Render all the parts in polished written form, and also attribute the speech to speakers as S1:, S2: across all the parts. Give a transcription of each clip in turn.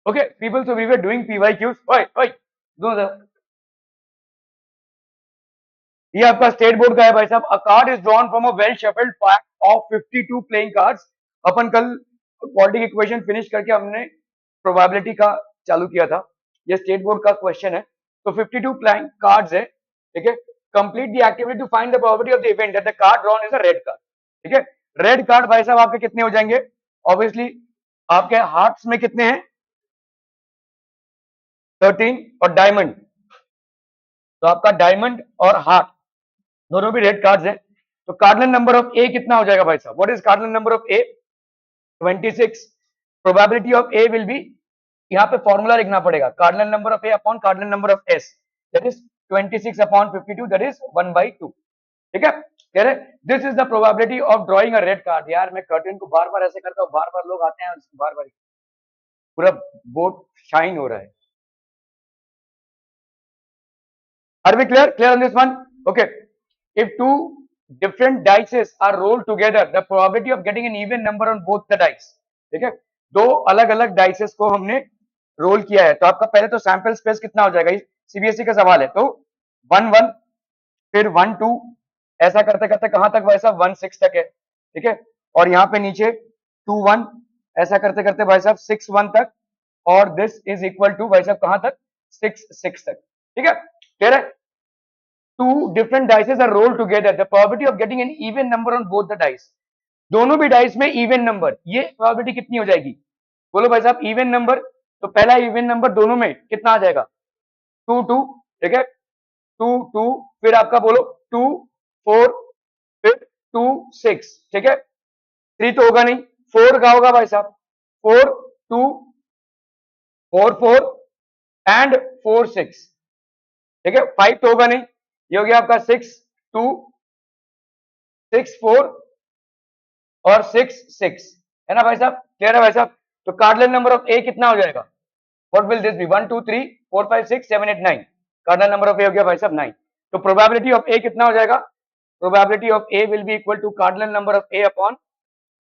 S1: Okay, people, so we were doing PYQs. Oi, दोनों तरफ। ये आपका स्टेट बोर्ड का है भाई साहब। A card is drawn from a well shuffled pack of 52 playing cards. अपन कल क्वाड्रेटिक इक्वेशन फिनिश करके हमने प्रोबेबिलिटी का चालू किया था। ये स्टेट बोर्ड का क्वेश्चन है। तो 52 प्लेइंग कार्ड्स है, ठीक है। Complete the activity to find the probability of the event that the card drawn is a red card, ठीक है। रेड कार्ड भाई साहब आपके कितने हो जाएंगे? ऑब्वियसली आपके हार्ट्स में कितने हैं? 13। और डायमंड, तो आपका डायमंड और हार्ट दोनों भी रेड कार्ड्स हैं। तो कार्डिनल नंबर ऑफ ए कितना हो जाएगा भाई साहब? What is cardinal number of A? 26। Probability of A will B, यहाँ पे फॉर्मूला लिखना पड़ेगा, cardinal number of A upon cardinal number of S, that is 26 upon 52, that is 1/2, ठीक है। कह रहे this is the probability of drawing a red card. यार मैं कर्टन को बार बार ऐसे करता हूँ, बार बार लोग आते हैं और बार बार पूरा बोर्ड शाइन हो रहा है। Are we clear on this one? Okay. If two different dices are rolled together, the probability of getting an even number on both the dice, ठीक है। दो अलग अलग डाइसेस को हमने रोल किया है, तो आपका पहले तो सैंपल स्पेस कितना हो जाएगा? सीबीएसई का सवाल है। तो 1 1, फिर 1 2, ऐसा करते करते कहां तक भाई साहब? 1 6 तक है, ठीक है। और यहाँ पे नीचे 2 1, ऐसा करते करते भाई साहब 6 1 तक, और दिस इज इक्वल टू भाई साहब कहां तक? 6 6 तक, ठीक है। क्लियर है? Two different dices are rolled together. The probability of getting an even number on both the dice. दोनों भी डाइस में इवन नंबर, ये प्रोबेबिलिटी कितनी हो जाएगी? बोलो भाई साहब। इवन नंबर, तो पहला इवन नंबर दोनों में कितना आ जाएगा? 2 2, ठीक है। 2 2, फिर आपका बोलो 2 4, फिर 2 6, ठीक है। 3 तो होगा नहीं, 4 का होगा भाई साहब। 4 2 4 4 एंड 4 6, ठीक है। 5 तो होगा नहीं, ये हो गया आपका 6 2 6 4 और 6 6, है ना भाई साहब? क्लियर है भाई साहब? तो कार्डिनल नंबर ऑफ ए कितना हो जाएगा? What will this be? 1 2 3 4 5 6 7 8 9। Cardinal number of A हो गया भाई साहब 9। तो प्रोबेबिलिटी ऑफ ए कितना हो जाएगा? Probability of A will be equal to cardinal number of A upon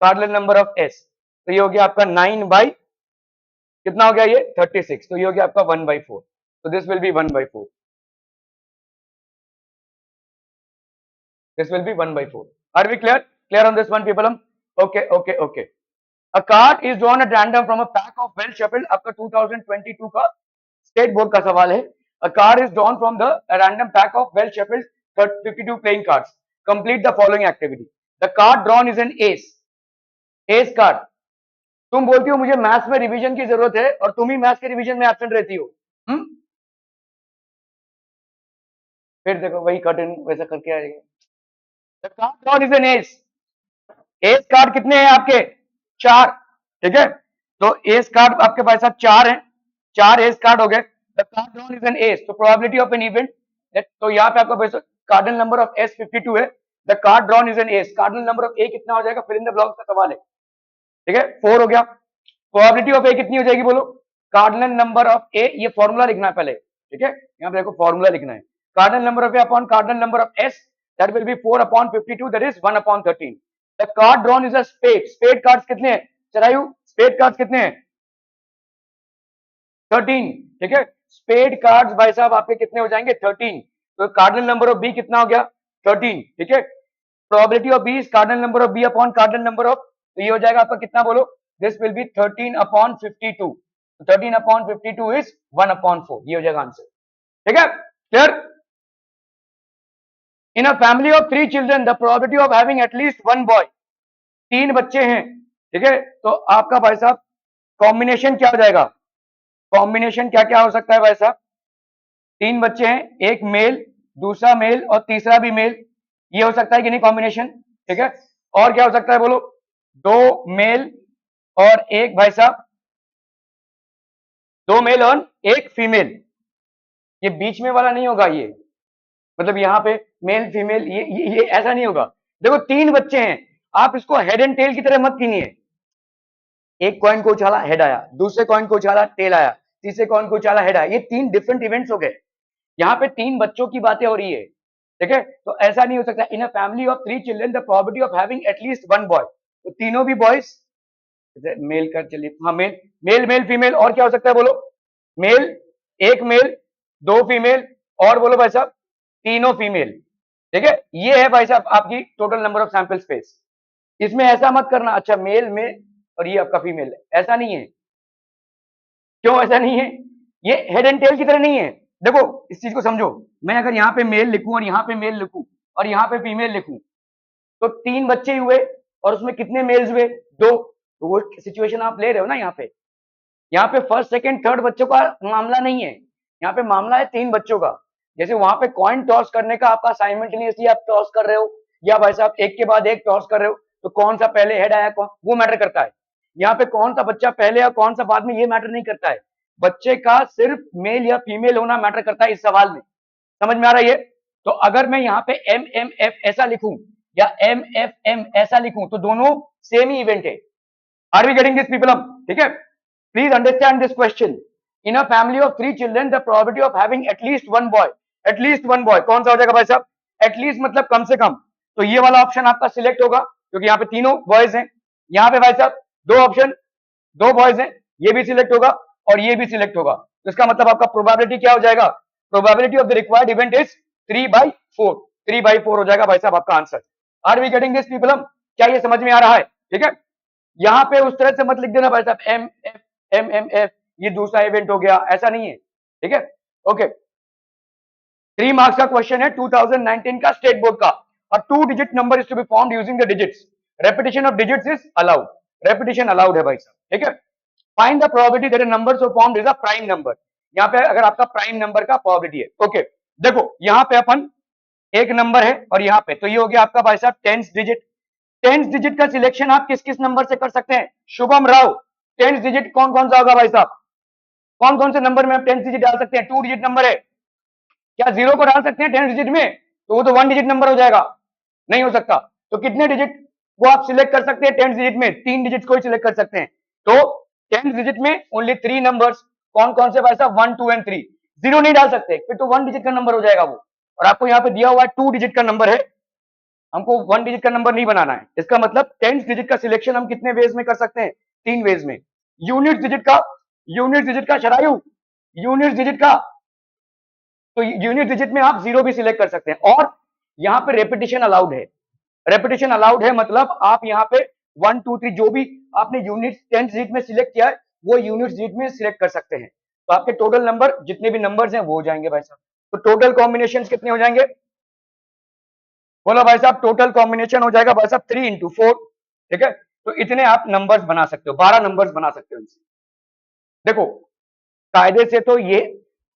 S1: cardinal number of S. तो ये हो गया आपका 9 बाई कितना हो गया? ये 36। तो ये हो गया आपका 1/4। तो this will be 1/4, this will be 1/4। Are we clear on this one people? Okay. A card is drawn at random from a pack of well shuffled, आपका 2022 का स्टेट बोर्ड का सवाल है। A card is drawn from the random pack of well shuffled 52 playing cards. Complete the following activity. The card drawn is an ace. Ace card। तुम बोलती हो मुझे maths में रिवीजन की जरूरत है और तुम ही मैथ्स के रिवीजन में एब्सेंट रहती हो। फिर देखो वही कर्टन वैसा करके आएगा। The card drawn is an ace. S card कितने हैं आपके? 4, ठीक है। तो एस कार्ड आपके पास साहब 4 हैं, 4 एस कार्ड हो गए। The card drawn is an S, तो प्रोबेबिलिटी ऑफ एन इवेंट, तो यहाँ पे आपका पैसा कार्डिनल नंबर ऑफ एस 52 है। The card drawn is an ace, cardinal number of A कितना हो जाएगा? फिर इन द ब्लॉक का सवाल है, ठीक है। 4 हो गया। प्रोबेबिलिटी ऑफ ए कितनी हो जाएगी बोलो? कार्डिनल नंबर ऑफ ए, ये फॉर्मूला लिखना है पहले, ठीक है। यहाँ पे देखो फॉर्मूला लिखना है, cardinal number of A upon cardinal number of S, that will be 4 upon 52, that is 1 upon 13। The card drawn is a spade. Spade cards कितने हैं चरायु? स्पेड कार्ड्स कितने हैं? 13, ठीक है। स्पेड कार्ड्स भाई साहब आपके कितने हो जाएंगे? 13। तो कार्डिनल नंबर ऑफ बी कितना हो गया? 13, ठीक है। Probability of B is cardinal number of B upon cardinal number of, तो ये हो जाएगा आपका कितना बोलो? This will be 13 upon 52। 13 upon 52 is 1 upon 4, ये हो जाएगा आंसर, ठीक है। Clear? In a family of 3 children the probability of having at least 1 boy, 3 बच्चे हैं, ठीक है। तो आपका भाई साहब कॉम्बिनेशन क्या हो जाएगा? कॉम्बिनेशन क्या क्या हो सकता है भाई साहब? 3 बच्चे हैं, एक मेल, दूसरा मेल और तीसरा भी मेल, ये हो सकता है कि नहीं कॉम्बिनेशन, ठीक है। और क्या हो सकता है बोलो? 2 मेल और एक भाई साहब, 2 मेल और एक फीमेल, ये बीच में वाला नहीं होगा, ये मतलब यहाँ पे मेल फीमेल ये ऐसा नहीं होगा। देखो 3 बच्चे हैं, आप इसको हेड एंड टेल की तरह मत कीनिए। एक कॉइन को उछाला हेड आया, दूसरे कॉइन को उछाला टेल आया, तीसरे कॉइन को उछाला हेड आया, ये 3 डिफरेंट इवेंट्स हो गए। यहाँ पे 3 बच्चों की बातें हो रही है, ठीक है। तो ऐसा नहीं हो सकता। In a family of 3 children the probability of having at least 1 boy, तो तीनों भी बॉयज, मेल का चलिए, हाँ मेल, मेल मेल फीमेल, और क्या हो सकता है बोलो? मेल, एक मेल, दो फीमेल, और बोलो भाई साहब तीनों फीमेल। ठीक है, ये है भाई साहब आपकी total number of sample space. इसमें ऐसा मत करना अच्छा मेल में और ये आपका फीमेल है, ऐसा नहीं है। क्यों ऐसा नहीं है? ये हेड एंड टेल की तरह नहीं है। देखो इस चीज को समझो, मैं अगर यहाँ पे मेल लिखूं और यहाँ पे मेल लिखूं और यहाँ पे फीमेल लिखूं, तो तीन बच्चे ही हुए, और उसमें कितने मेल्स हुए? दो। तो वो सिचुएशन आप ले रहे हो ना यहाँ पे फर्स्ट सेकंड थर्ड बच्चों का मामला नहीं है, यहाँ पे मामला है तीन बच्चों का। जैसे वहां पे कॉइन टॉस करने का आपका साइमल्टेनियसली आप टॉस कर रहे हो, या भाई साहब एक के बाद एक टॉस कर रहे हो, तो कौन सा पहले हेड आया कौन, वो मैटर करता है। यहाँ पे कौन सा बच्चा पहले या कौन सा बाद में, ये मैटर नहीं करता है। बच्चे का सिर्फ मेल या फीमेल होना मैटर करता है इस सवाल में। समझ में आ रहा है ये? तो अगर मैं यहाँ पे एम एम एफ ऐसा लिखूं या एम एफ एम ऐसा लिखूं, तो दोनों सेम ही इवेंट है। Are we getting this people? ठीक है, please understand this question. In a family of 3 children the probability of having at least one boy, at least one boy कौन सा हो जाएगा भाई साहब? एटलीस्ट मतलब कम से कम, तो ये वाला ऑप्शन आपका सिलेक्ट होगा, क्योंकि यहाँ पे तीनों बॉयज हैं। यहाँ पे भाई साहब दो ऑप्शन, दो बॉयज हैं, ये भी सिलेक्ट होगा और ये भी सिलेक्ट होगा। तो इसका मतलब आपका प्रोबेबिलिटी क्या हो जाएगा? Probability of the required event is 3/4, 3/4 हो जाएगा भाई साहब आपका answer. Are we getting this people? क्या ये समझ में आ रहा है? ठीक है, यहाँ पे उस तरह से मत लिख देना भाई साहब एम एम एफ, ये दूसरा इवेंट हो गया, ऐसा नहीं है। ठीक है, ओके। 3 मार्क्स का क्वेश्चन है 2019 का स्टेट बोर्ड का। और 2 digit number is to be formed using the digits, repetition of digits is allowed, repetition allowed है भाई साहब। ठीक है, find the probability that a number so formed is a prime number. यहाँ पे अगर आपका प्राइम नंबर का प्रोबेबिलिटी है, ओके। देखो यहाँ पे अपन एक नंबर है और यहाँ पे, तो ये हो गया आपका भाई साहब 10th डिजिट। 10th डिजिट का सिलेक्शन आप किस किस नंबर से कर सकते हैं? शुभम राव, 10th डिजिट कौन कौन सा होगा भाई साहब? कौन कौन से नंबर में आप 10th डिजिट डाल सकते हैं? 2 डिजिट नंबर है, क्या जीरो को डाल सकते हैं 10th डिजिट में? तो वो तो 1 डिजिट नंबर हो जाएगा, नहीं हो सकता। तो कितने डिजिट को आप सिलेक्ट कर सकते हैं 10th डिजिट में? 3 डिजिट को ही सिलेक्ट कर सकते हैं। तो 10th डिजिट में ओनली 3 नंबर्स, कौन कौन से भाई साहब? 1, 2 एंड 3। जीरो नहीं डाल सकते, फिर तो 1 डिजिट का नंबर हो जाएगा वो। और आपको यहाँ पे दिया हुआ है 2 डिजिट का नंबर है, हमको 1 डिजिट का नंबर नहीं बनाना है। इसका मतलब 10th डिजिट का सिलेक्शन हम कितने वेज में कर सकते हैं? 3 वेज में। यूनिट डिजिट का, यूनिट डिजिट का शरायु, यूनिट डिजिट का, तो यूनिट डिजिट में आप जीरो भी सिलेक्ट कर सकते हैं। और यहाँ पे रेपिटेशन अलाउड है, रेपिटेशन अलाउड है मतलब आप यहाँ पे 1, 2, 3 जो भी आपने यूनिट 10th डिजिट में सिलेक्ट किया है, वो यूनिट डिजिट में सिलेक्ट कर सकते हैं। तो आपके टोटल नंबर जितने भी नंबर्स हैं वो हो जाएंगे भाई साहब। तो टोटल कॉम्बिनेशन कितने हो जाएंगे? बोलो भाई साहब, टोटल कॉम्बिनेशन हो जाएगा भाई साहब 3 into 4। ठीक है, तो इतने आप नंबर्स बना सकते हो, 12 नंबर्स बना सकते हो इनसे। देखो कायदे से तो ये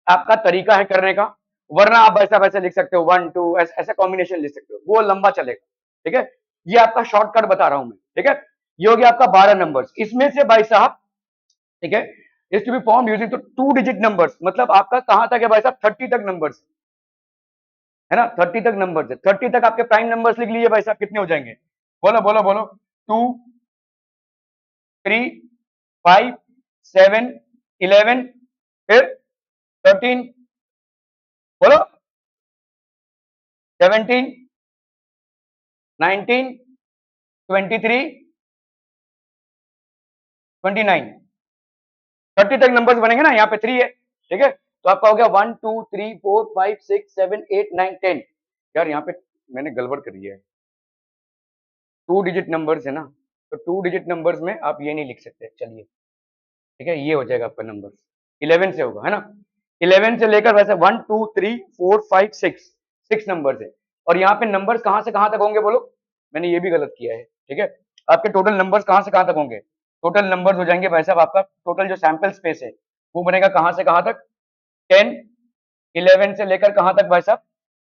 S1: आपका तरीका है करने का, वरना आप ऐसा वैसे लिख सकते हो 1, 2 ऐसा कॉम्बिनेशन लिख सकते हो, वो लंबा चलेगा। ठीक है, ये आपका शॉर्टकट बता रहा हूं मैं। ठीक है, ये हो गया आपका 12 नंबर्स। इसमें से भाई साहब, ठीक है, is to be form using तो 2 डिजिट नंबर्स, मतलब आपका कहां तक है भाई साहब? 30 तक नंबर्स है ना, 30 तक नंबर्स है। 30 तक आपके प्राइम नंबर्स लिख लीजिए भाई साहब, कितने हो जाएंगे? बोलो बोलो बोलो। 2, 3, 5, 7, 11, फिर 13, बोलो 17, 19, 23, 29, 30 तक नंबर्स बनेंगे ना, यहाँ पे 3 है। ठीक है, तो आपका हो गया 1, 2, 3, 4, 5, 6, 7, 8, 9, 10। यार यहाँ पे मैंने गड़बड़ कर दिया है, 2 डिजिट नंबर्स है ना, तो 2 डिजिट नंबर्स में आप ये नहीं लिख सकते। चलिए ठीक है, ये हो जाएगा आपका नंबर 11 से होगा, है ना। 11 से लेकर वैसे 1, 2, 3, 4, 5, 6, 6 नंबर्स है। और यहाँ पे नंबर्स कहां से कहां तक होंगे बोलो? मैंने ये भी गलत किया है। ठीक है, आपके टोटल नंबर्स कहां से कहां तक होंगे? टोटल नंबर्स हो जाएंगे भाई साहब, आपका टोटल जो सैंपल स्पेस है वो बनेगा कहां से कहां तक? 10, 11 से लेकर कहां तक भाई साहब?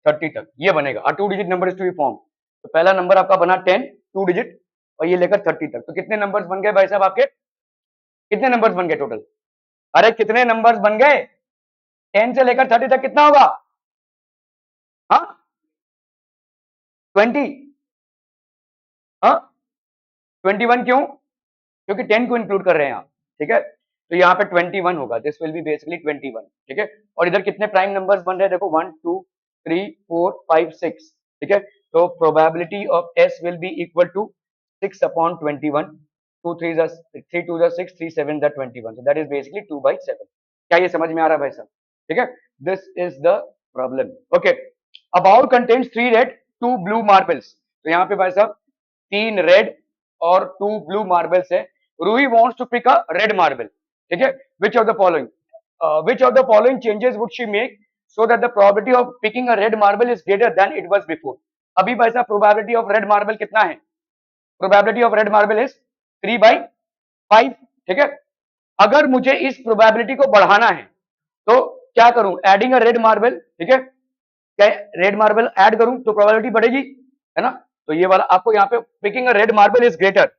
S1: 30 तक ये बनेगा। और 2 digit number is to be form. तो पहला नंबर आपका बना 10, 2 डिजिट, और ये लेकर 30 तक। तो कितने नंबर्स बन गए भाई साहब आपके? कितने नंबर्स बन गए टोटल? अरे कितने नंबर्स बन गए? 10 से लेकर 30 तक कितना होगा? हाँ 20, हाँ 21। क्यों? क्योंकि 10 को इंक्लूड कर रहे हैं आप। ठीक है, तो यहाँ पे 21 होगा, दिस विल बी बेसिकली 21। ठीक है, और इधर कितने प्राइम नंबर्स बन रहे हैं देखो, 1, 2, 3, 4, 5, 6। ठीक है, तो probability of S will be equal to 6/21, 2 3 जा 3 2 जा 6 3 7 जा 21, so that is basically 2/7. क्या ये समझ में आ रहा है भाई साहब? ठीक है, this is the problem. Okay, a bowl contains 3 red 2 blue marbles. तो यहाँ पे भाई साहब 3 रेड और 2 ब्लू मार्बल्स है. Ruhi wants to pick a red marble. ठीक है, which of the following changes would she make so that the probability of picking a red marble is greater than it was before? अभी भाई साहब probability of red marble कितना है? Probability of red marble is 3/5. ठीक है, अगर मुझे इस probability को बढ़ाना है तो क्या करूं? Adding a red marble. ठीक है, क्या रेड मार्बल ऐड करूं तो प्रोबेबिलिटी बढ़ेगी, है ना? तो ये वाला आपको यहाँ पे picking a red marble is greater,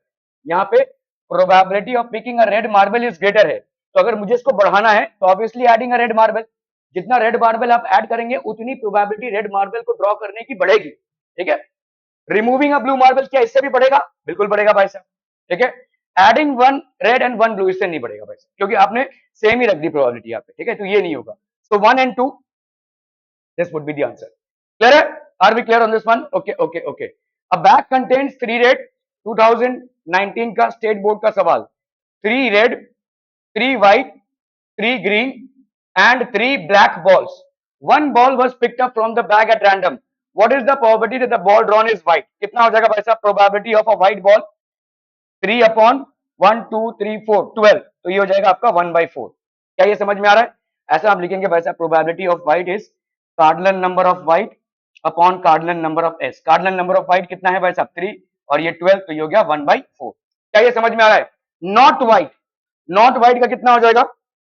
S1: यहाँ पे probability of picking a red marble is greater है. तो अगर मुझे इसको बढ़ाना है तो obviously adding a red marble. जितना रेड मार्बल आप ऐड करेंगे उतनी प्रोबेबिलिटी रेड मार्बल को ड्रॉ करने की बढ़ेगी. ठीक है, रिमूविंग अ ब्लू मार्बल, क्या इससे भी बढ़ेगा? बिल्कुल बढ़ेगा भाई साहब. ठीक है, एडिंग 1 रेड एंड 1 ब्लू, इससे नहीं बढ़ेगा भाई साहब, क्योंकि आपने सेम ही रख दी प्रोबेबिलिटी यहाँ पे. ठीक है, तो ये नहीं होगा. सो 1 and 2, this would be the answer. Clear? Are we clear on this one? Okay, okay, okay. A bag contains 3 red. 2019 का स्टेट बोर्ड का सवाल. 3 red, 3 white, 3 green and 3 black balls. One ball was picked up from the bag at random. What is the probability that the ball drawn is white? कितना हो जाएगा भाई साहब probability of a white ball? 3/1 2 3 4 12. तो ये हो जाएगा आपका 1/4. क्या ये समझ में आ रहा है? ऐसा आप लिखेंगे भाई साहब, probability of white is cardinal number of white upon cardinal number of S. Cardinal number of white कितना है भाई साहब? 3 और ये 12, तो ये हो गया 1/4. क्या ये समझ में आ रहा है? नॉट व्हाइट, नॉट व्हाइट का कितना हो जाएगा?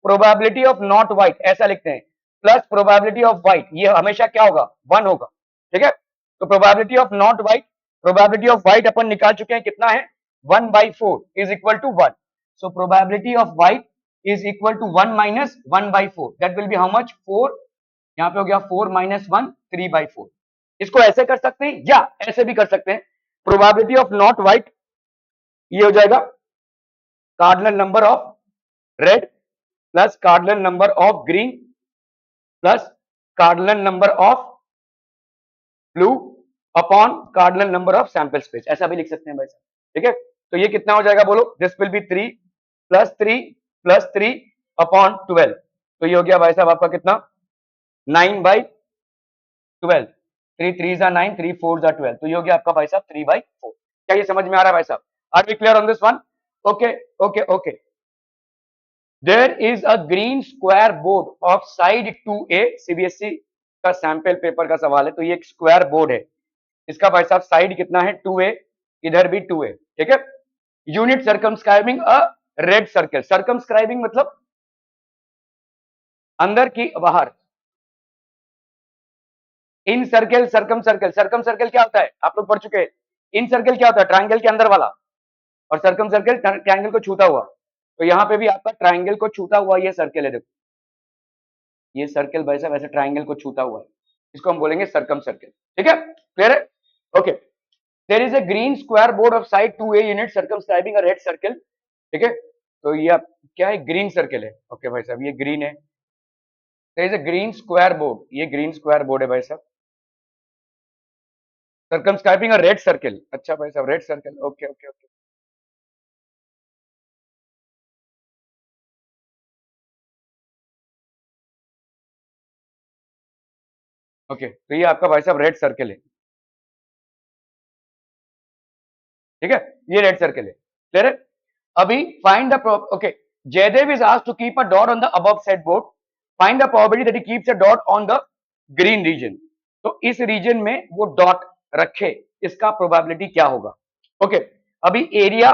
S1: प्रोबेबिलिटी ऑफ नॉट व्हाइट ऐसा लिखते हैं, प्लस प्रोबेबिलिटी ऑफ व्हाइट, ये हमेशा क्या होगा? 1 होगा. ठीक है, तो probability of not white, probability of white अपन निकाल चुके हैं, कितना है? 1/4 is equal to 1. So probability of white is equal to 1 minus 1/4. That will be how much? 4. यहाँ पे हो गया 4 माइनस 1 3/4. इसको ऐसे कर सकते हैं या ऐसे भी कर सकते हैं. प्रोबेबिलिटी ऑफ नॉट व्हाइट ये हो जाएगा cardinal number of red plus cardinal number of green plus cardinal number of blue upon cardinal number of sample space. ऐसा भी लिख सकते हैं भाई साहब. ठीक है, तो ये कितना हो जाएगा बोलो? This will B 3 plus 3 upon 12. तो ये हो गया भाई साहब आपका कितना? 9/12. 3 3s are 9, 3 4s are 12. तो ये हो गया आपका भाई साहब 3/4. क्या ये समझ में आ रहा है भाई साहब? Are we clear on this one? Okay okay okay. There is a green square board of side 2a. CBSE का सैंपल पेपर का सवाल है, तो ये एक स्क्वायर बोर्ड है. इसका भाई साहब साइड कितना है? 2a, इधर भी 2a. ठीक है, unit circumscribing a red circle. Circumscribing मतलब अंदर की बाहर. Incircle circumcircle. Circumcircle क्या होता है? आप लोग पढ़ चुके हैं. इन सर्कल क्या होता है? ट्रायंगल के अंदर वाला. और सर्कम सर्कल ट्रायंगल को छूता हुआ. तो यहाँ पे भी आपका ट्रायंगल को छूता हुआ ये सर्कल है. देखो ये सर्कल भाई साहब ऐसे ट्रायंगल को छूता हुआ है, इसको हम बोलेंगे सर्कम सर्कल. ठीक है, क्लियर है? Okay. There is a green square board of side 2a unit circumscribing a red circle. ठीक है, तो ये क्या है? ग्रीन सर्कल है. ओके भाई साहब, ये ग्रीन है. There is a green square board, ये ग्रीन स्क्वायर बोर्ड है भाई साहब. Circumscribing a red circle. अच्छा भाई साहब, red circle. Okay okay okay. Okay, तो ये आपका भाई साहब रेड सर्कल है. ठीक है, ये रेड सर्कल है. क्लियर है? अभी find the okay. Jaydev is asked to keep a dot on the above set board. Find the probability that he keeps a dot on the green region. तो इस reason में वो डॉट रखे, इसका probability क्या होगा? ओके, अभी area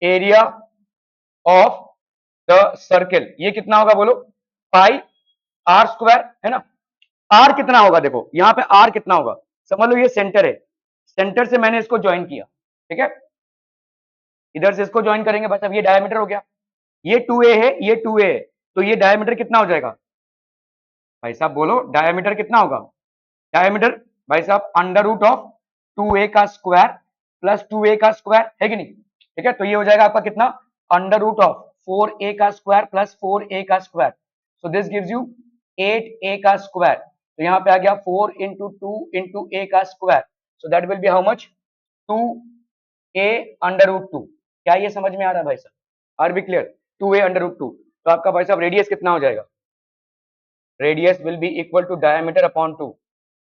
S1: area of the circle ये कितना होगा बोलो? पाई आर स्क्वायर, है ना? आर कितना होगा? देखो यहाँ पे आर कितना होगा? समझ लो ये सेंटर है, सेंटर से मैंने इसको ज्वाइन किया. ठीक है, इधर से इसको ज्वाइन करेंगे बस. अब ये डायमीटर हो गया. ये 2a है, ये 2a है, तो ये डायमीटर कितना हो जाएगा भाई साहब? बोलो डायमीटर कितना होगा? डायमीटर भाई साहब अंडर रूट ऑफ 2a का स्क्वायर प्लस 2a का स्क्वायर, है कि नहीं? ठीक है, तो ये हो जाएगा आपका कितना? अंडर रूट ऑफ 4a का स्क्वायर प्लस 4a का square. So this gives you 8a का स्क्वायर. तो यहाँ पे आ गया 4 इंटू 2 इंटू a का square. So that will be how much? 2a under root 2. क्या ये समझ में आ रहा है भाई साहब? Are we clear? 2a under root 2, तो आपका भाई साहब रेडियस कितना हो जाएगा? Radius will be equal to diameter upon 2,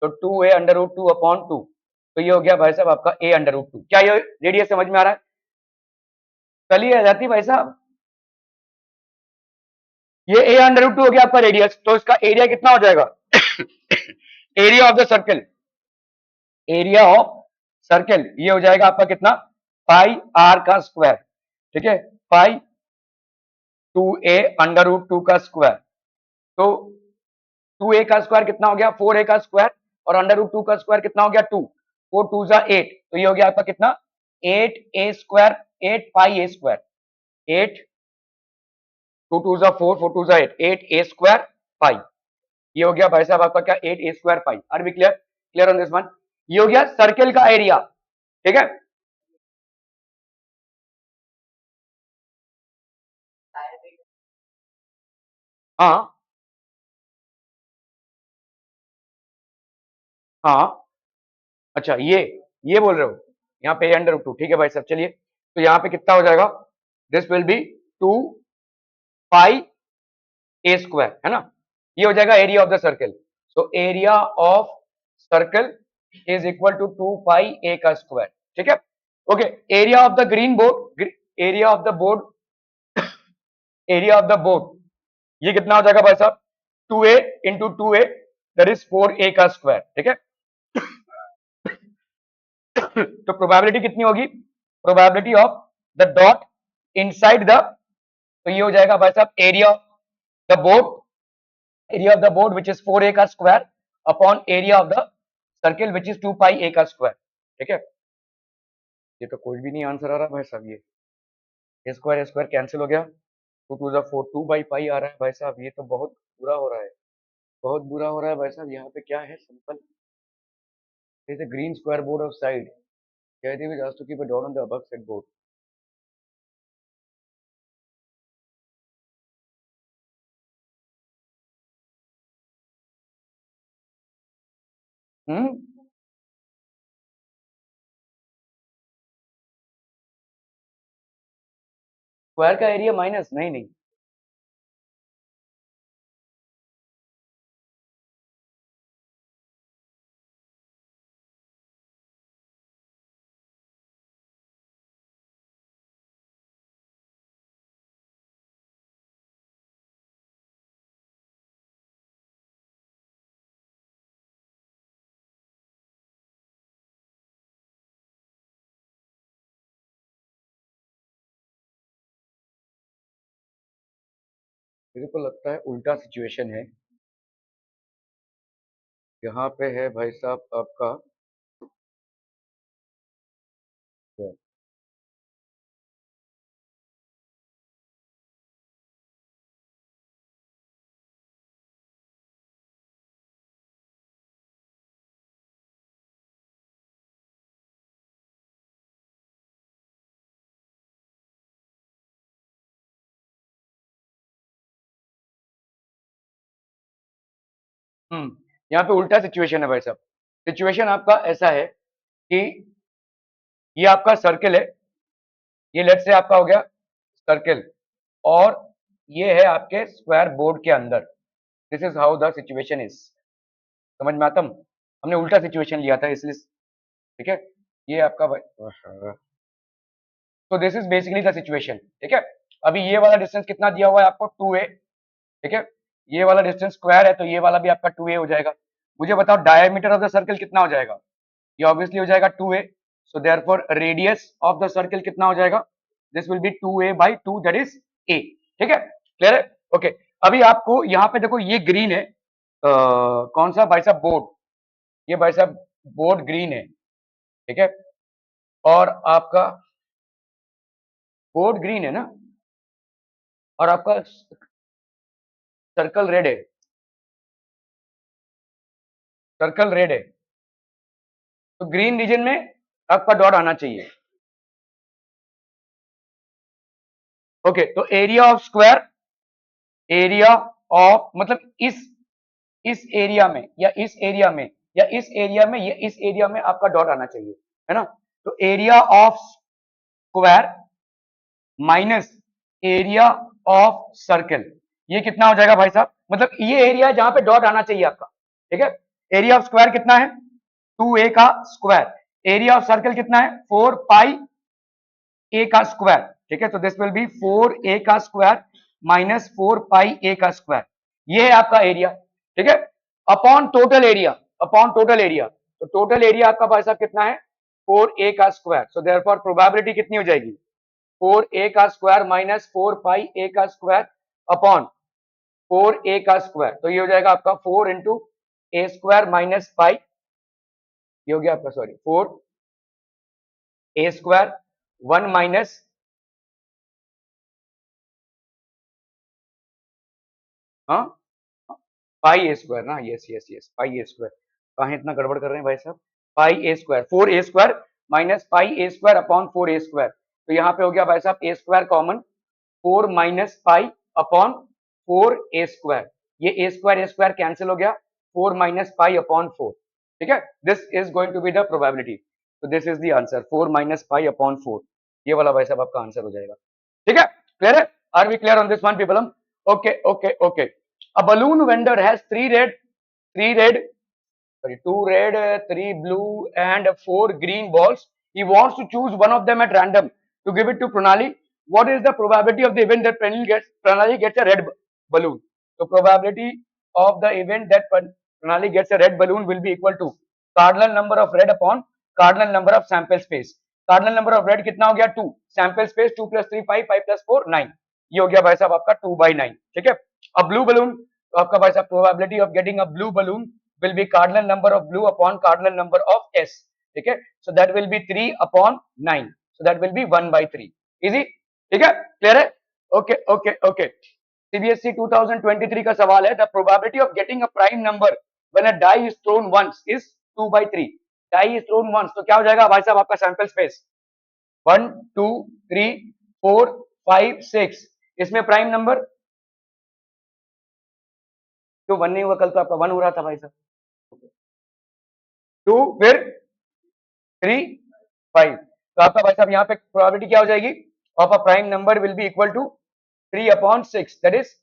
S1: तो 2a अंडर रूट 2 अपॉन 2, तो ये हो गया भाई साहब आपका a अंडर रूट 2। क्या ये रेडियस समझ में आ रहा है? चलिए आ जाती भाई साहब, ये a अंडर रूट 2 हो गया आपका रेडियस, तो इसका एरिया कितना हो जाएगा? Area of the circle, area of circle ये हो जाएगा आपका कितना? पाई आर का स्क्वायर, ठीक है, पाई 2a अंडर रूट 2 का स्क्वायर, तो 2a का स्क्वायर कितना हो गया? 4a का स्क्वायर, और अंडर रूट 2 का स्क्वायर कितना हो गया? 2, 4 2 जा 8, तो ये हो गया आपका कितना? 8a square, 8 pi a square, 8 2 2 जा 4, 4 2 जा 8, 8a स्क्वायर पाई, ये हो गया भाई साहब आपका क्या? 8a square pi. Are we clear? Clear on this one? ये हो गया सर्कल का एरिया, ठीक है। हाँ हाँ, अच्छा ये बोल रहे हो, यहाँ पे अंडर रूट 2, ठीक है भाई साहब। चलिए, तो यहाँ पे कितना हो जाएगा? This will be 2 pi a square, है ना, ये हो जाएगा area of the circle. So area of circle is equal to 2 pi a का स्क्वायर, ठीक है। Okay, area of the green board, area of the board, area of the board ये कितना हो जाएगा भाई साहब? 2a into 2a, that is 4a का स्क्वायर, ठीक है। तो प्रोबेबिलिटी कितनी होगी? Probability of the dot inside the, तो ये हो जाएगा भाई साहब area of the board, area of the board which is 4a का square upon area of the circle which is 2 pi a का स्क्वायर, ठीक है। ये तो कोई भी नहीं आंसर आ रहा भाई साहब, ये स्क्वायर स्क्वायर कैंसिल हो गया, 2 2 जा 4, 2 बाई पाई आ रहा है भाई साहब, ये तो बहुत बुरा हो रहा है, बहुत बुरा हो रहा है भाई साहब। यहाँ पे क्या है? Simple, is a green square board of side, Jaydev is asked to keep a dot on the above said board. Hmm, square का एरिया माइनस, नहीं नहीं, मेरे को लगता है उल्टा सिचुएशन है, यहाँ पे है भाई साहब आपका, यहाँ पे उल्टा सिचुएशन है भाई साहब। सिचुएशन आपका ऐसा है कि ये आपका सर्किल है, ये लेफ्ट से आपका हो गया सर्किल, और ये है आपके स्क्वायर बोर्ड के अंदर, this is how the situation is. समझ में आता? हमने उल्टा सिचुएशन लिया था इसलिए, ठीक है। ये आपका तो this is basically the situation, ठीक है। अभी ये वाला डिस्टेंस कितना दिया हुआ है आपको? 2a, ठीक है। ये वाला डिस्टेंस स्क्वायर है, तो ये वाला भी आपका 2a हो जाएगा। मुझे बताओ डायमीटर ऑफ द सर्कल कितना हो जाएगा? ये ऑब्वियसली हो जाएगा 2a, so therefore radius of the circle कितना हो जाएगा? This will B 2a by 2, that is a, ठीक है। क्लियर है? ओके, अभी आपको यहाँ पे देखो ये ग्रीन है, कौन सा भाई साहब? बोर्ड, ये भाई साहब बोर्ड ग्रीन है, ठीक है, और आपका बोर्ड ग्रीन है ना, और आपका सर्कल रेड है, सर्कल रेड है, तो ग्रीन रीजन में आपका डॉट आना चाहिए। ओके, तो area of square, area of मतलब इस एरिया में या इस एरिया में या इस एरिया में या इस एरिया में आपका डॉट आना चाहिए, है ना। तो area of square minus area of circle. ये कितना हो जाएगा भाई साहब, मतलब ये एरिया है जहां पे डॉट आना चाहिए आपका, ठीक है। एरिया ऑफ स्क्वायर कितना है, 2a का स्क्वायर। एरिया ऑफ सर्कल कितना है, 4 पाई a का स्क्वायर, ठीक है। तो दिस विल बी 4a का स्क्वायर माइनस 4 पाई a का स्क्वायर। ये है आपका एरिया, ठीक है, upon total area, upon total area. तो टोटल एरिया आपका भाई साहब कितना है, 4a का स्क्वायर। सो देयरफॉर प्रोबेबिलिटी कितनी हो जाएगी, 4a का स्क्वायर माइनस 4 पाई a का स्क्वायर अपॉन 4a का स्क्वायर। तो ये हो जाएगा आपका 4 इंटू ए स्क्वायर माइनस पाई, ये हो गया आपका, सॉरी, 4a स्क्वायर 1 माइनस हाँ पाई ए स्क्वायर ना, yes yes yes, pi a square. कहाँ इतना गड़बड़ कर रहे हैं भाई साहब, pi a square, 4a square minus pi a square upon 4a square. तो यहाँ पे हो गया भाई साहब a square common, 4 minus pi upon 4a square. ये ए स्क्वायर कैंसिल हो गया, 4 माइनस पाई अपॉन 4, ठीक है। This is going to be the probability. तो this is the answer, 4 minus pi upon 4। ये वाला भाई साहब आपका आंसर हो जाएगा, ठीक है। क्लियर है, are we clear on this one people? Okay okay okay. A balloon vendor has three red, sorry, two red, three blue, and four green balls. He wants to choose one of them at random to give it to Pranali. What is the probability of the event that Pranali gets a red balloon? So probability of the event that Pranali gets a red balloon will be equal to cardinal number of red upon cardinal number of sample space. Cardinal number of red कितना हो गया, 2, sample space 2 plus 3 5, 5 plus 4 9। ये हो गया भाई साहब आपका 2/9, ठीक है। अब ब्लू बलून, तो आपका भाई साहब probability of getting a blue balloon will be cardinal number of blue upon cardinal number of s, ठीक है। so that will be 3 upon 9, so that will be 1/3, easy, ठीक है, क्लियर है। Okay okay okay. सीबीएसई 2023 का सवाल है, the probability of getting a prime number when a die is thrown once is 2/3। die is thrown once तो क्या हो जाएगा भाई साहब आपका सैंपल स्पेस 1 2 3 4 5 6। इसमें प्राइम नंबर तो 1 नहीं हुआ, कल तो आपका 1 हो रहा था भाई साहब, 2 फिर 3 5। तो आपका भाई साहब यहाँ पे प्रोबेबिलिटी क्या हो जाएगी, of a prime number will be equal to 3/6, that is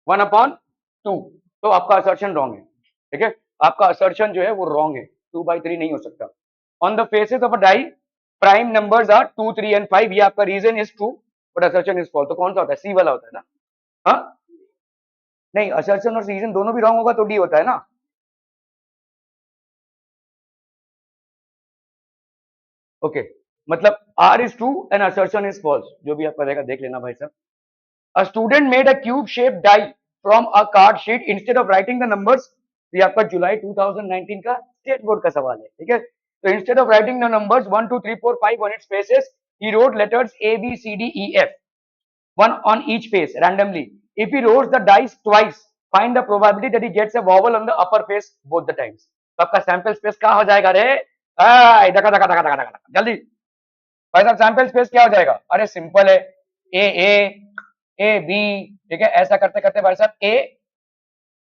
S1: 1/2। तो आपका असर्शन रॉन्ग है, ठीक है, आपका असर्शन जो है वो रॉन्ग है, 2/3 नहीं हो सकता। On the faces of a die prime numbers are 2 3 and 5, ये आपका reason is true but assertion is false. तो कौन सा होता है, सी वाला होता है ना, हाँ नहीं, असर्शन और रीजन दोनों भी रॉन्ग होगा तो डी होता है ना। ओके मतलब R is true and assertion is false, जो भी आपका रहेगा देख लेना भाई साहब। A student made a cube shaped die from a card sheet instead of writing the numbers। ये आपका जुलाई 2019 का स्टेट बोर्ड का सवाल है, ठीक है। तो instead of writing the numbers 1 2 3 4 5 on its faces, he wrote letters A B C D E F, one on each face randomly. If he rolls the dice twice, find the probability that he gets a vowel on the upper face both the times। तो आपका sample space क्या हो जाएगा रे, धका धका धका धका धका जल्दी भाई साहब, सैंपल स्पेस क्या हो जाएगा, अरे सिंपल है, ए बी, ठीक है, ऐसा करते करते भाई साहब ए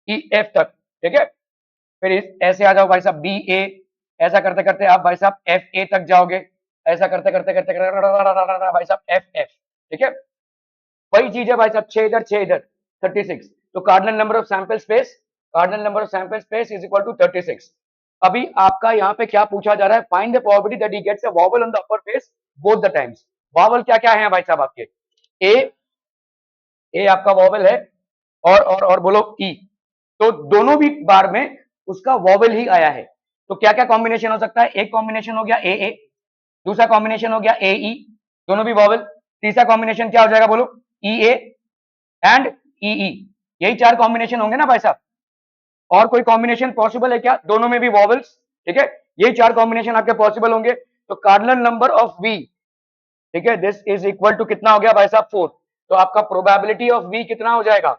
S1: ई एफ तक, ठीक है। फिर ऐसे आ जाओ भाई साहब बी ए, ऐसा करते करते आप भाई साहब एफ ए तक जाओगे, ऐसा करते करते करते करते भाई साहब एफ एफ, ठीक है। वही चीज है भाई साहब, 6 इधर 6 इधर 36। तो cardinal number of sample space, cardinal number of sample space is equal to 36। अभी आपका यहाँ पे क्या पूछा जा रहा है, find the probability that he gets a vowel on the upper face both the times. Vowel क्या क्या है भाई साहब आपके, ए, ए आपका वॉवल है, और बोलो ई, तो दोनों भी बार में उसका वॉवल ही आया है। तो क्या क्या कॉम्बिनेशन हो सकता है, एक कॉम्बिनेशन हो गया ए, दूसरा कॉम्बिनेशन हो गया ए ई, दोनों भी वॉवल। तीसरा कॉम्बिनेशन क्या हो जाएगा बोलो, ई ए एंड ई ई, यही 4 कॉम्बिनेशन होंगे ना भाई साहब। और कोई कॉम्बिनेशन पॉसिबल है क्या, दोनों में भी वॉवल्स, ठीक है, यही 4 कॉम्बिनेशन आपके पॉसिबल होंगे। तो कार्डिनल नंबर ऑफ वी, ठीक है, दिस इज इक्वल टू कितना हो गया भाई साहब 4। तो आपका प्रोबेबिलिटी ऑफ वी कितना हो जाएगा,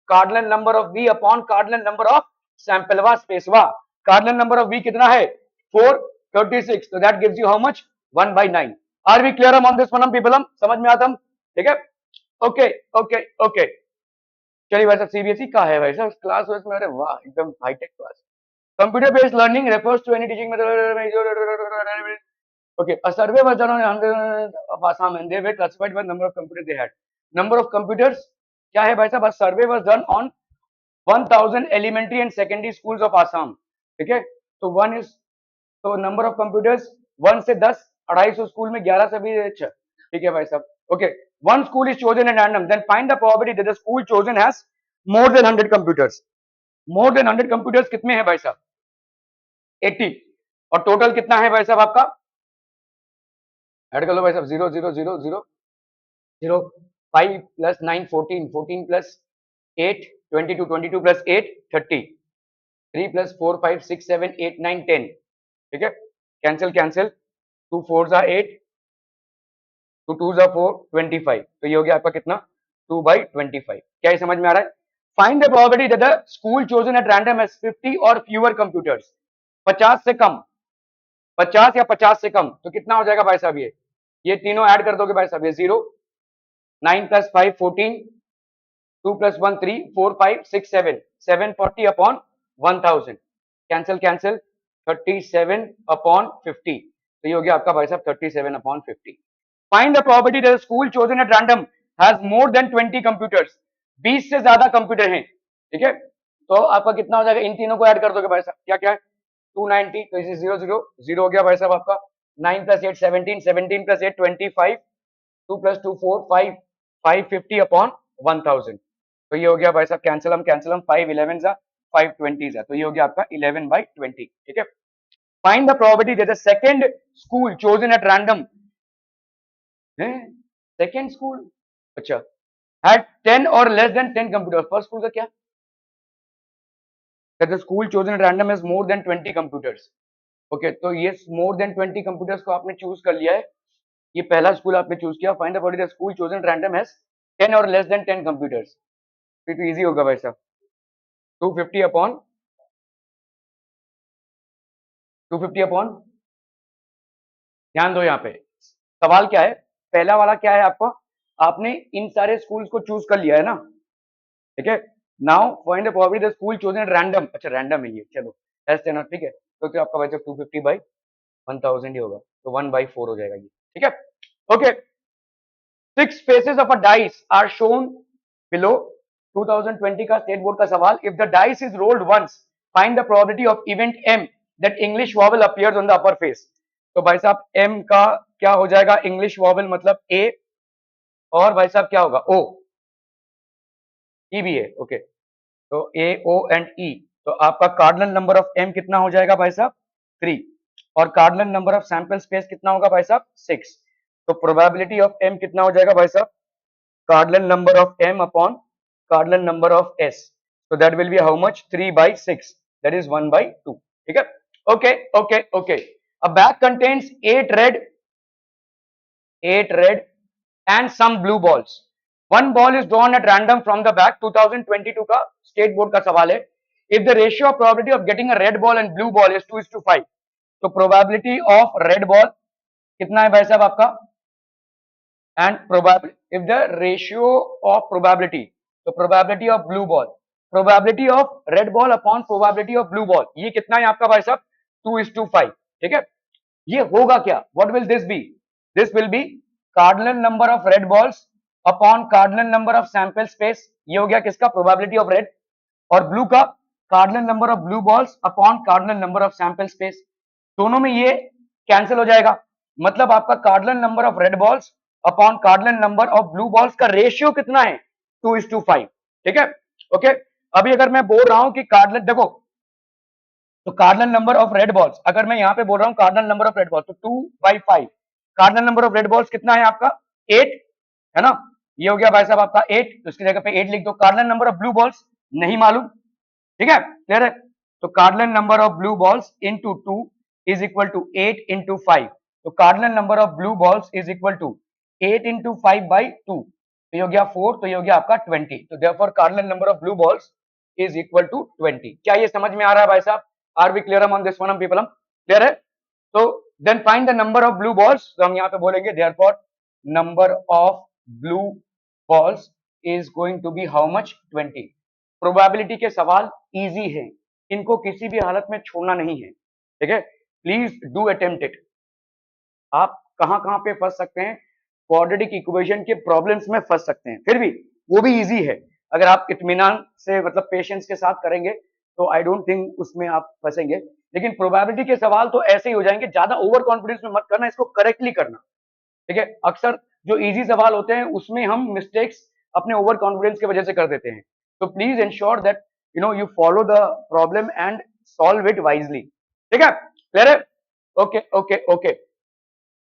S1: cardinal number of V upon cardinal number of सैंपलवा स्पेसवा। कार्डिनल नंबर ऑफ वी कितना है 4 36, तो that gives you how much 1/9। Are we clear on this one people, समझ में आता हम, ठीक है। ओके ओके ओके, चलिए भाई साहब सीबीएसई का है भाई साहब क्लास में, अरे वाह एकदम high tech class. Computer based learning refers to any teaching method Okay, a survey was done on 100 of Assam and they were classified by number of computers they had. Number of computers क्या है भाई साहब? A survey was done on 1000 elementary and secondary schools of Assam. ठीक है, तो one is, तो number of computers 1 से 10, 250 school में 11 से भी अच्छा, ठीक है भाई साहब. Okay, one school is chosen at random, then find the probability that the school chosen has more than 100 computers. More than 100 computers कितने हैं भाई साहब? 80. और टोटल कितना है भाई साहब आपका? ऐड कर लो भाई साहब. 0 0 0 0 0 5 प्लस 9 14, 14 प्लस 8 22, 22 प्लस 8 30, 3 प्लस 4 5 6 7 8 9 10. ठीक है, कैंसिल कैंसिल, 2 4 जा 8, 2 2 जा 4 25. तो ये हो गया आपका कितना? 2/25. क्या ये समझ में आ रहा है? Find the probability that the school chosen at random has 50 और फ्यूअर कंप्यूटर्स. 50 से कम, 50 या 50 से कम, तो कितना हो जाएगा भाई साहब? ये तीनों ऐड कर दोगे भाई साहब. ये 0, 9 plus 5 14, 2 plus 1 3, 4 5 6 7, 740 upon 1000. Cancel cancel, 37 upon 50. तो ये हो गया आपका भाई साहब 37 upon 50. Find the probability that school chosen at random has more then 20 computers. 20 से ज्यादा कंप्यूटर हैं. ठीक है, तो आपका कितना हो जाएगा? इन तीनों को ऐड कर दोगे भाई साहब. क्या क्या है? 290, तो इसे 0 0 0 हो गया भाई साहब आपका. 9 प्लस 8 17, 17 प्लस 8 25, 2 प्लस 2 4 5, 550 अपॉन 1000. तो ये हो गया भाई साहब कैंसिल हम 5 11 जा 5 20 जा, तो ये हो गया आपका 11/20. ठीक है, find the probability that the second school chosen at random है, सेकंड स्कूल, अच्छा, हैड 10 और less than 10 computers. First school का क्या? That the school chosen at random has more then 20 computers. Okay, तो ये मोर देन 20 कंप्यूटर्स को आपने choose कर लिया है. ये पहला स्कूल आपने चूज किया. Find the probability that school chosen at random has 10 और लेस देन 10 कंप्यूटर्स. तो इजी होगा भाई साहब. 250 अपॉन 250 अपॉन, ध्यान दो यहाँ पे सवाल क्या है. पहला वाला क्या है आपको? आपने इन सारे स्कूल्स को चूज कर लिया है ना. ठीक है, now find the probability the school chosen at random. अच्छा, रैंडम है ये, चलो एस टेन. ठीक है, तो आपका भाई साहब 250/1000 ही होगा, तो 1/4 हो जाएगा ये. ठीक है, okay. 6 faces of a dice are shown below. 2020 का स्टेट बोर्ड का सवाल. If the dice is rolled once, find the probability of event M that English vowel appears on the upper face. तो भाई साहब एम का क्या हो जाएगा? इंग्लिश वॉवल मतलब ए, और भाई साहब क्या होगा? ओ. ई भी है. ओके, तो ए ओ एंड ई. तो आपका कार्डिनल नंबर ऑफ एम कितना हो जाएगा भाई साहब? 3. और cardinal number of sample space कितना होगा भाई साहब? 6. तो प्रोबेबिलिटी ऑफ एम कितना हो जाएगा भाई साहब? Cardinal number of m upon cardinal number of s. So that will be how much? 3/6. That is 1/2. ठीक है? Okay, okay, okay. A bag contains 8 red and some blue balls. One ball is drawn at random from the bag. 2022 का state board का सवाल है. If the ratio of probability of getting a red ball and blue ball is 2:5, तो probability of red ball कितना है भाई साहब आपका? And probability, if the ratio of probability, तो probability of blue ball, probability of red ball upon probability of blue ball, ये कितना है आपका भाई साहब? 2:5. ठीक है, ये होगा क्या? What will this be? This will be cardinal number of red balls upon cardinal number of sample space. ये हो गया किसका? probability of red. और blue का cardinal number of blue balls upon cardinal number of sample space. दोनों में ये cancel हो जाएगा. मतलब आपका cardinal number of red balls upon cardinal number of blue balls का रेशियो कितना है? 2:5. ठीक है, ओके. अभी अगर मैं बोल रहा हूं कि कार्डिनल, देखो, तो cardinal number of red balls, अगर मैं यहां पे बोल रहा हूं cardinal number of red balls, तो 2/5. Cardinal number of red balls कितना है आपका? 8 है ना. ये हो गया भाई साहब आपका 8, तो इसकी जगह पे 8 लिख दो. Cardinal number of blue balls नहीं मालूम. ठीक है, क्लियर है. तो cardinal number of blue balls into 2 is equal to 8 into 5. तो cardinal number of blue balls is equal to 8 into 5/2. तो ये हो गया 4, तो ये हो गया आपका 20. तो therefore cardinal number of blue balls is equal to 20. क्या ये समझ में आ रहा है भाई साहब? Are we clear on this one people? हम क्लियर है. तो then find the number of blue balls. तो हम यहाँ पे बोलेंगे therefore number of blue balls is going to be how much? 20. Probability के सवाल इजी है, इनको किसी भी हालत में छोड़ना नहीं है. ठीक है, प्लीज डू अटेम्प्ट इट. आप कहां कहां पे फंस सकते हैं, क्वाड्रेटिक इक्वेशन के प्रॉब्लम्स में फंस सकते हैं, फिर भी वो भी इजी है अगर आप इत्मीनान से मतलब पेशेंस के साथ करेंगे तो आई डोंट थिंक उसमें आप फंसेंगे। लेकिन प्रोबेबिलिटी के सवाल तो ऐसे ही हो जाएंगे, ज्यादा ओवर कॉन्फिडेंस में मत करना, इसको करेक्टली करना, ठीक है। अक्सर जो इजी सवाल होते हैं उसमें हम मिस्टेक्स अपने ओवर कॉन्फिडेंस की वजह से कर देते हैं, तो please ensure that you follow the problem and solve it wisely, ठीक है, क्लियर है? Okay okay okay.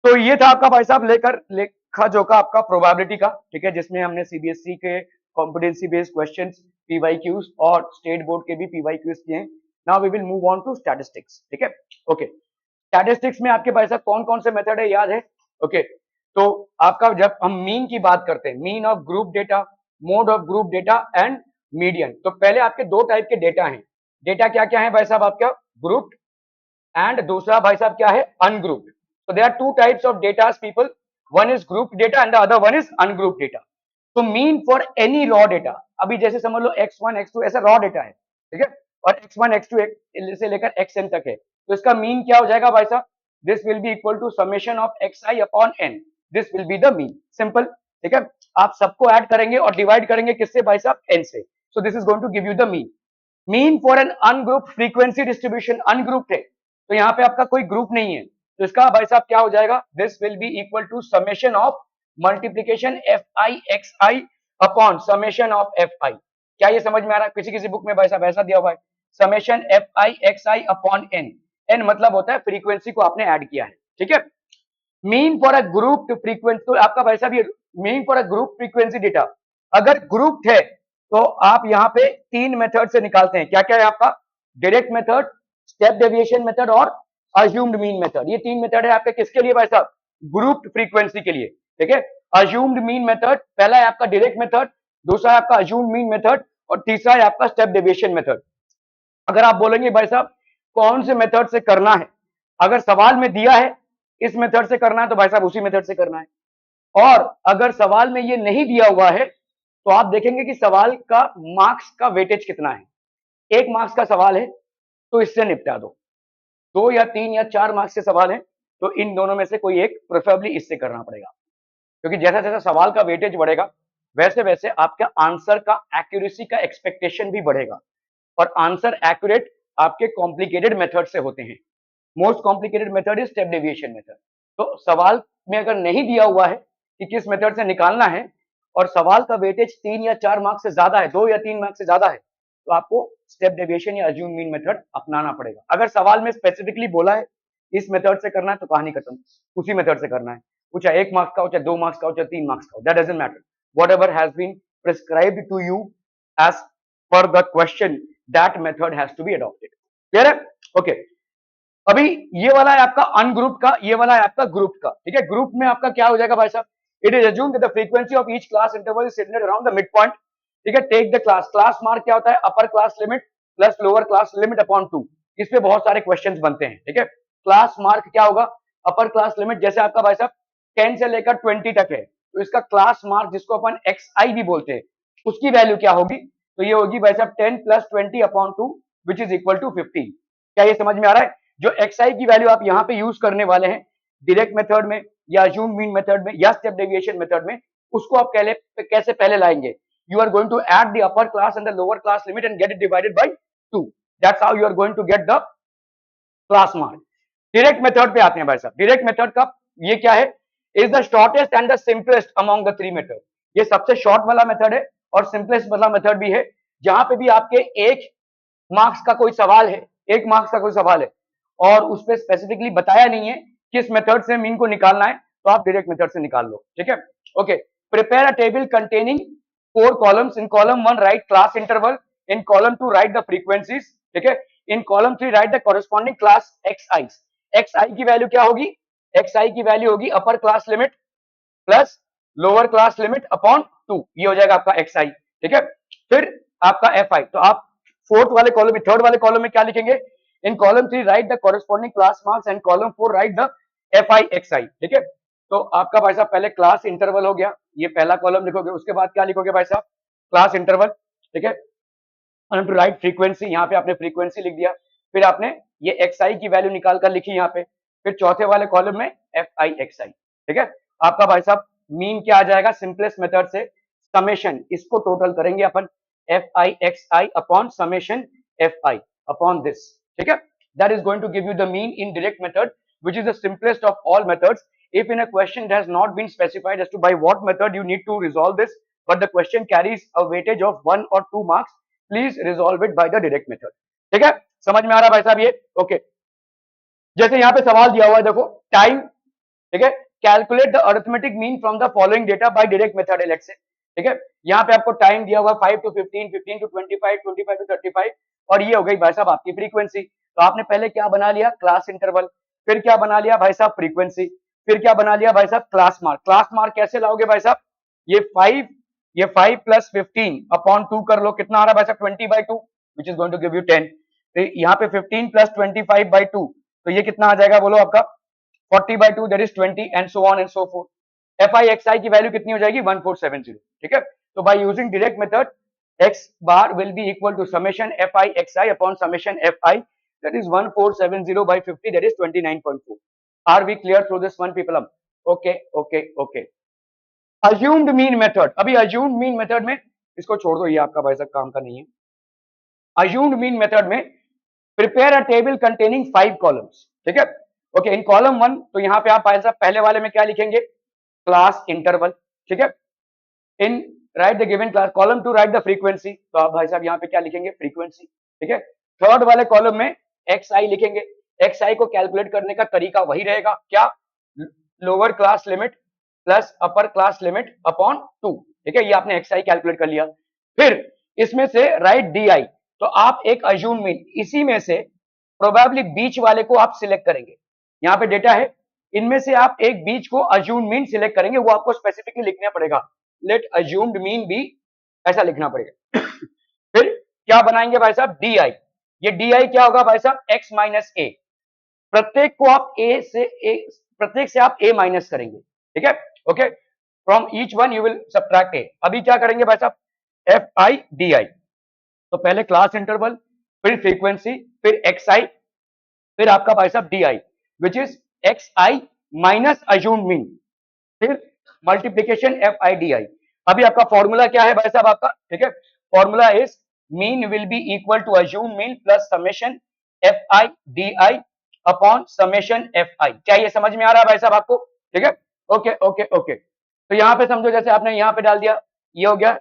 S1: तो ये था आपका भाई साहब लेकर लेखा जोखा आपका प्रोबेबिलिटी का, ठीक है, जिसमें हमने सीबीएसई के कॉम्पिटेंसी बेस्ड क्वेश्चंस, पीवाईक्यूज और स्टेट बोर्ड के भी पीवाईक्यूज किए हैं। Now we will move on to statistics, ठीक है, ओके। स्टैटिस्टिक्स में आपके भाई साहब कौन कौन से मेथड है याद है? ओके, तो आपका जब हम मीन की बात करते हैं, mean of group data, mode of group data and median, तो पहले आपके दो टाइप के डेटा हैं। डेटा क्या क्या है भाई साहब आपका? ग्रुप, एंड दूसरा भाई साहब क्या है? Ungrouped. So there are two types of data people. One is group data and the other one is ungrouped data. So mean for any raw data, अभी जैसे समझ लो x1 x2 ऐसा raw data है, ठीक है, और x1 x2 से लेकर xn तक है, तो इसका मीन क्या हो जाएगा भाई साहब? This will be equal to summation of xi upon n. This will be the mean. Simple, ठीक है। आप सबको ऐड करेंगे और डिवाइड करेंगे किससे भाई साहब? n से। So this is going to give you the mean. Mean for an ungrouped frequency distribution, ungrouped है तो यहाँ पे आपका कोई ग्रुप नहीं है, तो इसका भाई साहब क्या हो जाएगा? This will be equal to summation of multiplication f i x i upon summation of f i. क्या ये समझ में आ रहा है? किसी किसी बुक में भाई साहब ऐसा दिया हुआ है, summation f i x i upon n. N मतलब होता है फ्रीक्वेंसी को आपने ऐड किया है, ठीक है। Mean for a group frequency, तो आपका भाई साहब ये mean for a group frequency data अगर ग्रुप है तो आप यहाँ पे तीन मेथड से निकालते हैं। क्या क्या है आपका? Direct method, step deviation method और अज्यूम्ड मीन मेथड। ये तीन मेथड है आपके किसके लिए भाई साहब? ग्रुप फ्रीक्वेंसी के लिए, ठीक है। अज्यूम्ड मीन मेथड पहला है आपका डायरेक्ट मेथड, दूसरा है आपका अज्यूम्ड मीन मेथड और तीसरा है आपका स्टेप डेविएशन मेथड। अगर आप बोलेंगे भाई साहब कौन से मेथड से करना है, अगर सवाल में दिया है इस मेथड से करना है तो भाई साहब उसी मेथड से करना है, और अगर सवाल में ये नहीं दिया हुआ है तो आप देखेंगे कि सवाल का मार्क्स का वेटेज कितना है। एक मार्क्स का सवाल है तो इससे निपटा दो, दो या तीन या चार मार्क्स के सवाल है तो इन दोनों में से कोई एक प्रेफरेबली इससे करना पड़ेगा, क्योंकि जैसा जैसा सवाल का वेटेज बढ़ेगा वैसे वैसे आपका आंसर का एक्यूरेसी का एक्सपेक्टेशन भी बढ़ेगा, और आंसर एक्यूरेट आपके कॉम्प्लिकेटेड मेथड से होते हैं। Most complicated method is step deviation method. तो सवाल में अगर नहीं दिया हुआ है कि किस मेथड से निकालना है और सवाल का वेटेज 3 या 4 मार्क्स से ज्यादा है, 2 या 3 मार्क्स से ज्यादा है, तो आपको स्टेप डेविएशन या अज्यूम मीन मेथड अपनाना पड़ेगा। अगर सवाल में स्पेसिफिकली बोला है इस मेथड से करना है तो कहानी खत्म, उसी मेथड से करना है, वो चाहे 1 मार्क्स का हो, चाहे 2 मार्क्स का हो, चाहे 3 मार्क्स का हो, that doesn't matter, whatever has been prescribed to you as per the question, that method has to be adopted. Clear है? ओके। अभी ये वाला है आपका अनग्रुप का, ये वाला है आपका ग्रुप का, ठीक है। ग्रुप में आपका क्या हो जाएगा भाई साहब? It is assumed that the frequency of each class interval is centred around the mid point, ठीक है। Take the class, class mark क्या होता है? Upper class limit plus lower class limit upon 2। इस पे बहुत सारे क्वेश्चंस बनते हैं, ठीक है। क्लास मार्क क्या होगा? अपर क्लास लिमिट, जैसे आपका भाई साहब 10 से लेकर 20 तक है तो इसका क्लास मार्क जिसको अपन एक्स आई भी बोलते हैं उसकी वैल्यू क्या होगी? तो ये होगी भाई साहब 10 plus 20 upon 2 which is equal to 15। क्या ये समझ में आ रहा है? जो xi की वैल्यू आप यहाँ पे यूज करने वाले हैं डायरेक्ट मेथड में या अज्यूम मीन मेथड में या स्टेप डेविएशन मेथड में, उसको आप कैसे पहले लाएंगे? You are going to add the upper class and the lower class limit and get it divided by 2, that's how you are going to get the class mark. Direct method पे आते हैं भाई साहब। डायरेक्ट मेथड का ये क्या है? Is the shortest and the simplest among the three method. ये सबसे शॉर्ट वाला मेथड है और सिंपलेस्ट वाला मेथड भी है, जहां पे भी आपके एक मार्क्स का कोई सवाल है, एक मार्क्स का कोई सवाल है और उस पर स्पेसिफिकली बताया नहीं है किस मेथड से मीन को निकालना है, तो आप डायरेक्ट मेथड से निकाल लो, ठीक है। Okay, prepare a table containing 4 columns. In column 1 write class interval, in column 2 write the frequencies, ठीक है। In column 3 write the corresponding class x i. X i की वैल्यू क्या होगी? एक्स आई की वैल्यू होगी upper class limit plus lower class limit upon 2, ये हो जाएगा आपका एक्स आई, ठीक है। फिर आपका एफ आई, तो आप फोर्थ वाले कॉलम में, थर्ड वाले कॉलम में क्या लिखेंगे? In column 3 write the corresponding class marks and column 4 write the f i x i, ठीक है। तो आपका भाई साहब पहले क्लास इंटरवल हो गया, ये पहला कॉलम लिखोगे, उसके बाद क्या लिखोगे भाई साहब? क्लास इंटरवल, ठीक है। टू राइट फ्रीक्वेंसी, यहाँ पे आपने फ्रीक्वेंसी लिख दिया, फिर आपने ये एक्स आई की वैल्यू निकाल कर लिखी यहाँ पे, फिर चौथे वाले कॉलम में एफ आई एक्स आई। ठीक है, आपका भाई साहब मीन क्या आ जाएगा, सिंपलेस्ट मेथड से समेशन, इसको टोटल करेंगे अपन f i x i upon summation f i upon this. ठीक है, that is going to give you the mean in direct method, which is the simplest of all methods. If in a question it has not been specified as to by what method you need to resolve this, but the question carries a weightage of 1 or 2 marks, please resolve it by the direct method. ठीक है, समझ में आ रहा है भाई साहब ये? Okay, जैसे यहाँ पे सवाल दिया हुआ है, देखो टाइम, ठीक है, calculate the arithmetic mean from the following data bye direct method LX से। ठीक है, यहाँ पे आपको टाइम दिया हुआ 5 to 15, 15 to 25, 25 to 35, और ये हो गई भाई साहब आपकी फ्रीक्वेंसी। तो आपने पहले क्या बना लिया, क्लास इंटरवल, फिर क्या बना लिया भाई साहब, फ्रीक्वेंसी, फिर क्या बना लिया भाई साहब, क्लास मार्क। क्लास मार्क कैसे लाओगे भाई साहब, ये 5 प्लस 15 अपॉन 2 कर लो, कितना आ रहा है भाई साहब, 20/2, which is going to give you 10। तो यहाँ पे 15 प्लस 25/2, तो ये कितना आ जाएगा बोलो आपका, 40/2, that is 20, and so on and so forth. F i x i की वैल्यू कितनी हो जाएगी, 1470। ठीक है, तो by using direct method x bar will be equal to summation fi xi upon summation fi, that is 1470 by 50, that is 29.4. Are we clear through this one people? Okay. Assumed mean method, अभी assumed mean method में इसको छोड़ दो, ये आपका भाई साहब काम का नहीं है। Assumed mean method में prepare a table containing 5 columns। ठीक है, ओके, इन कॉलम 1, तो यहाँ पे आप भाई साहब पहले वाले में क्या लिखेंगे, क्लास इंटरवल। ठीक है, in right the given class, column 2 write the frequency, तो आप भाई साहब यहाँ पे क्या लिखेंगे, फ्रीक्वेंसी। ठीक है, थर्ड वाले कॉलम में एक्स आई लिखेंगे। एक्स आई को कैलकुलेट करने का तरीका वही रहेगा, क्या, lower class limit plus upper class limit upon 2। ठीक है, ये आपने एक्स आई कैलकुलेट कर लिया। फिर इसमें से राइट डी आई, तो आप एक अज्यूम मीन, इसी में से प्रोबेबली बीच वाले को आप सिलेक्ट करेंगे। यहाँ पे डेटा है, इनमें से आप एक बीच को अज्यूम मीन सिलेक्ट करेंगे, वो आपको स्पेसिफिकली लिखना पड़ेगा, लेट अज्यूम्ड मीन बी, ऐसा लिखना पड़ेगा। फिर क्या बनाएंगे भाई साहब, डी आई। ये डी आई क्या होगा भाई साहब, एक्स माइनस ए। प्रत्येक को आप प्रत्येक से आप ए माइनस करेंगे। ठीक है, okay, from each one you will subtract A. अभी क्या करेंगे भाई साहब, एफ आई डी आई, तो पहले क्लास इंटरवल, फिर फ्रीक्वेंसी, फिर एक्स आई, फिर आपका भाई साहब d i, which is x i minus assumed mean, फिर multiplication f i d i. अभी आपका फॉर्मूला क्या है भाई साहब आपका, ठीक है, formula is mean will be equal to assume mean plus summation f i d i upon summation f i. क्या ये समझ में आ रहा है भाई साहब आपको? ठीक है, ओके। तो यहां पे समझो, जैसे आपने यहां पे डाल दिया, ये हो गया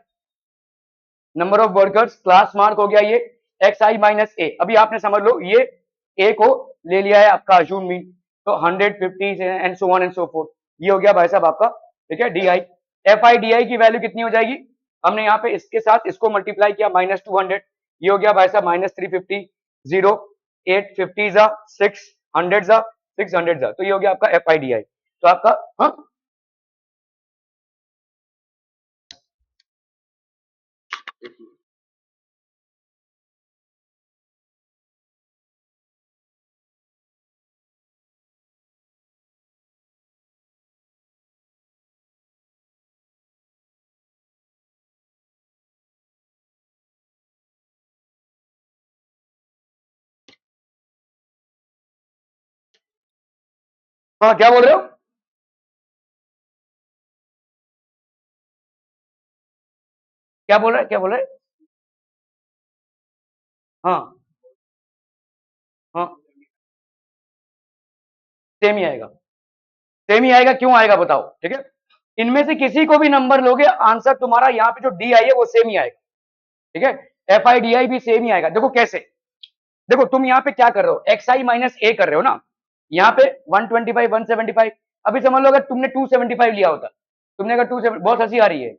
S1: number of workers, class mark हो गया ये एक्स आई माइनस ए। अभी आपने समझ लो ये ए को ले लिया है आपका अज्यूम मीन, तो 150 and so on and so forth, ये हो गया भाई साहब आपका। ठीक है, d I, F i d आई की वैल्यू कितनी हो जाएगी, हमने यहाँ पे इसके साथ इसको मल्टीप्लाई किया, -200, ये हो गया भाई साहब -350, 0 8 50 जा 600 जा 600 जा, तो ये हो गया आपका एफ आई डी आई। तो आपका हाँ, क्या बोल रहे हो, क्या बोल रहे हैं? हाँ हाँ, सेम ही आएगा, सेम ही आएगा, क्यों आएगा बताओ। ठीक है, इनमें से किसी को भी नंबर लोगे, आंसर तुम्हारा यहाँ पे जो डी आई है वो सेम ही आएगा। ठीक है, एफ आई डी आई भी सेम ही आएगा। देखो कैसे, देखो तुम यहाँ पे क्या कर रहे हो, एक्स आई माइनस ए कर रहे हो ना, यहाँ पे 125 175। अभी समझ लो अगर तुमने 275 लिया होता, तुमने अगर 270, बहुत हंसी आ रही है,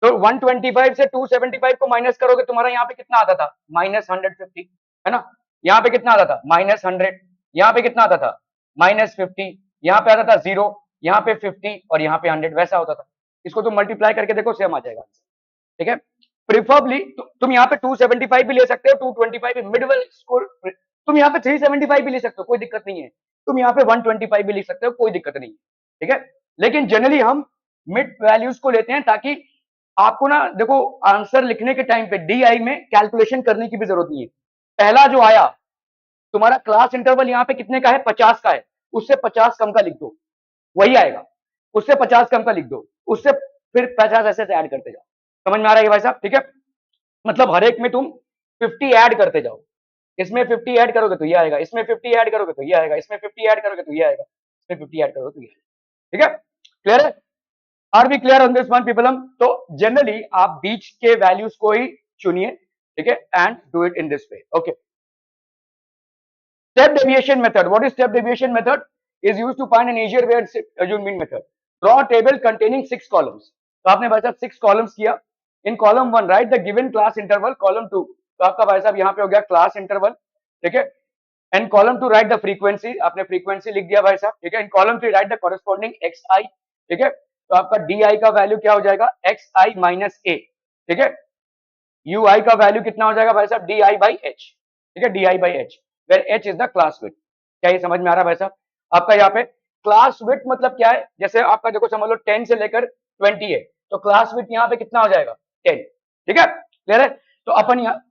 S1: तो 125 से 275 को माइनस करोगे, तुम्हारा यहाँ पे कितना आता था, -150, है ना। यहाँ पे कितना आता था, -100, यहाँ पे कितना आता था, -50, यहाँ पे आता था 0, यहाँ पे 50 और यहाँ पे 100, वैसा होता था। इसको तुम मल्टीप्लाई करके देखो, सेम आ जाएगा। ठीक है, प्रिफरेबली तुम यहाँ पे 275 भी ले सकते हो, 225 भी, मिडल स्कोर, तुम यहाँ पे 375 भी ले सकते हो, कोई दिक्कत नहीं है। तुम यहाँ पे 125 भी लिख सकते हो, कोई दिक्कत नहीं है। ठीक है, लेकिन जनरली हम मिड वैल्यूज को लेते हैं, ताकि आपको ना, देखो आंसर लिखने के टाइम पे डी आई में कैलकुलेशन करने की भी जरूरत नहीं है। पहला जो आया तुम्हारा क्लास इंटरवल यहाँ पे कितने का है, 50 का है, उससे 50 कम का लिख दो, वही आएगा। उससे 50 कम का लिख दो, उससे फिर 50 ऐसे ऐड करते जाओ। समझ में आ रहा है भाई साहब? ठीक है, मतलब हर एक में तुम 50 ऐड करते जाओ। इसमें 50 ऐड करोगे तो ये आएगा, इसमें 50 ऐड करोगे तो ये आएगा, इसमें 50 ऐड करोगे तो ये आएगा, इसमें 50 ऐड करोगे तो ये आएगा। ठीक है, क्लियर है? Are we clear on this one people? तो जनरली आप बीच के वैल्यूज को ही चुनिए, ठीक है, and do it in this way. Okay, step deviation method. What is step deviation method? Is used to find an easier way and assume mean method. Draw a table containing 6 columns. तो आपने भाई साहब 6 columns किया। इन column 1 right the given class interval, column 2 तो आपका भाई साहब यहाँ पे हो गया क्लास इंटरवल, ठीक है। And column 2 write the frequency, आपने फ्रीक्वेंसी लिख दिया भाई साहब, ठीक है। In column 3 write the corresponding x i, ठीक है। तो आपका डी आई का वैल्यू क्या हो जाएगा, एक्स आई माइनस ए, ठीक है। यू आई का वैल्यू कितना हो जाएगा भाई साहब, डी आई बाई एच, ठीक है, d i by h, where h is the class width. क्या ये समझ में आ रहा है भाई साहब? आपका यहाँ पे क्लास विड्थ मतलब क्या है, जैसे आपका देखो समझ लो 10 से लेकर 20 है, तो क्लास विड्थ यहाँ पे कितना हो जाएगा, 10, ठीक है, क्लियर है? तो अपन यहाँ,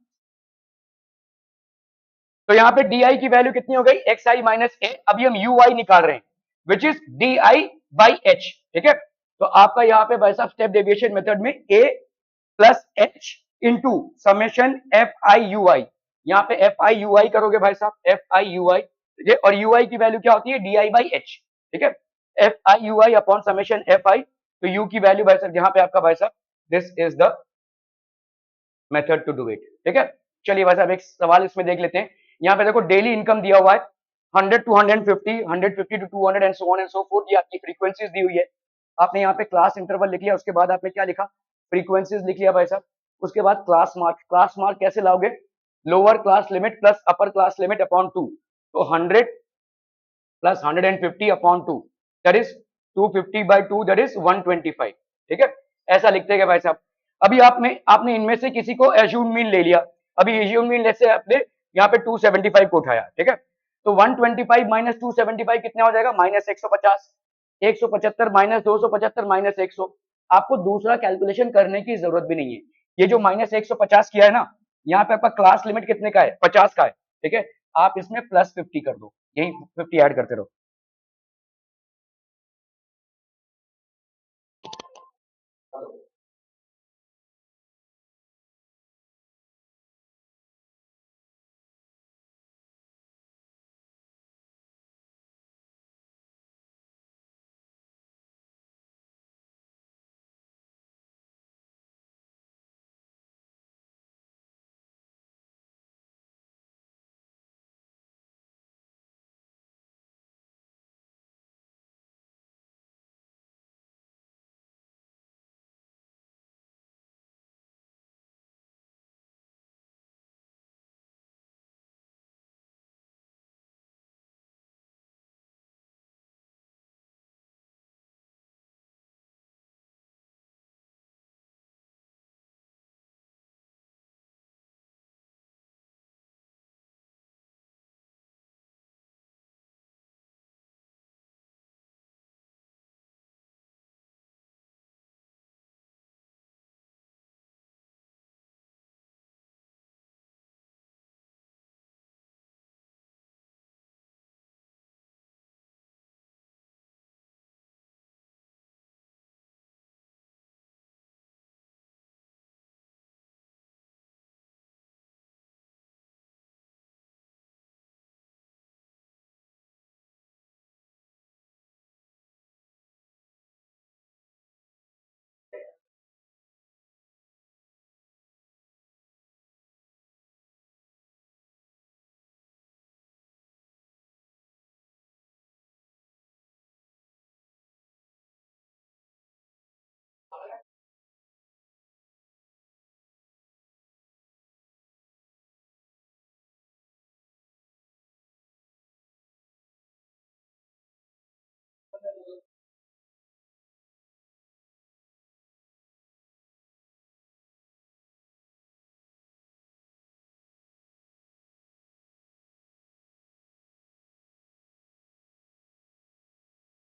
S1: तो यहाँ पे डी आई की वैल्यू कितनी हो गई, एक्स आई माइनस ए। अभी हम यू आई निकाल रहे हैं, which is D i by h, ठीक है। तो आपका यहाँ पे भाई साहब स्टेप डेविएशन मेथड में a plus h into summation f i u i, यहाँ पे एफ आई यू आई करोगे भाई साहब, एफ आई यू आई, और यू आई की वैल्यू क्या होती है, डी आई बाई एच, ठीक है। F i u i upon summation f आई, तो यू की वैल्यू भाई साहब यहाँ पे आपका भाई साहब, this is the method to do it, ठीक है। चलिए भाई साहब एक सवाल इसमें देख लेते हैं। यहाँ पे देखो डेली इनकम दिया हुआ है 100 to 150, 150 to 200 and so on and so forth, ये आपकी फ्रीक्वेंसीज दी हुई है। आपने यहाँ पे क्लास इंटरवल लिख लिया, उसके बाद आपने क्या लिखा, फ्रीक्वेंसीज लिख लिया भाई साहब। उसके बाद क्लास मार्क कैसे लाओगे, lower class limit plus upper class limit upon 2, तो 100 plus 150 upon 2 that is 250 by 2 that is 125, ठीक है। ऐसा लिखते गए भाई साहब। अभी आपने इनमें से किसी को एज्यूम मीन ले लिया। अभी एज्यूम मीन से आपने यहाँ पे 275 को उठाया, ठीक है। तो 125 माइनस 275 कितना हो जाएगा, माइनस 150, 175 माइनस 275 माइनस 100। आपको दूसरा कैलकुलेशन करने की जरूरत भी नहीं है। ये जो माइनस 150 किया है ना, यहाँ पे आपका क्लास लिमिट कितने का है, 50 का है, ठीक है। आप इसमें प्लस 50 कर दो, यही 50 ऐड करते रहो।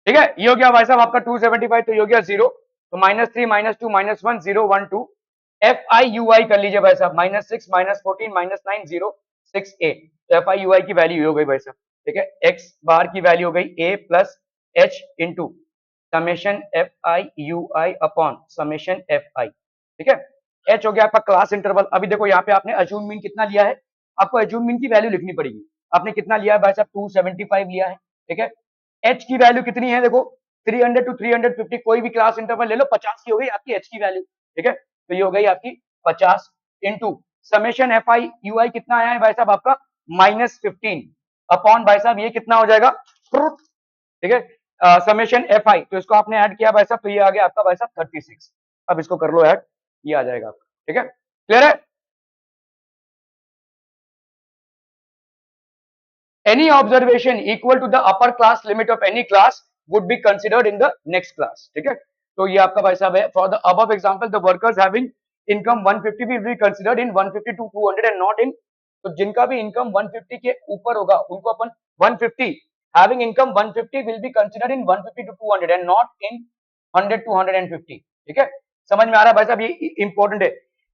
S1: ठीक है, ये हो गया भाई साहब आपका 275, तो ये हो गया 0, तो -3 -2 -1 0 1 2, एफ आई यू आई कर लीजिए भाई साहब, -6 -14 -9 0 6 8, तो एफ आई यू आई की वैल्यू हो गई भाई साहब, ठीक है, एक्स बार की वैल्यू हो गई a plus h into summation f i u i upon summation f i. ठीक है, एच हो गया आपका क्लास इंटरवल। अभी देखो यहाँ पे आपने अज्यूम मीन कितना लिया है, आपको अज्यूम मीन की वैल्यू लिखनी पड़ेगी। आपने कितना लिया है भाई साहब, 275 लिया है। ठीक है, एच की वैल्यू कितनी है, देखो 300 टू 350, कोई भी क्लास इंटरवल ले लो, 50 की हो गई आपकी एच की वैल्यू। ठीक है, तो ये हो गई आपकी 50 into summation f i u i कितना आया है भाई साहब आपका -15 अपॉन भाई साहब ये कितना हो जाएगा, ठीक है, समेशन एफ आई, तो इसको आपने ऐड किया भाई साहब, तो ये आ गया आपका भाई साहब 36। अब इसको कर लो ऐड, ये आ जाएगा आपका। ठीक है, क्लियर है। Any observation equal to the upper class limit of any class would be considered in the next class. ठीक है, तो ये आपका भाई साहब है, for the above example the workers having income 150 will be considered in 150 to 200 and not in, तो जिनका भी इनकम 150 के ऊपर होगा उनको अपन 150, having income 150 will be considered in 150 to 200 and not in 100 to 150। ठीक है, समझ में आ रहा है भाई साहब, ये इंपॉर्टेंट है।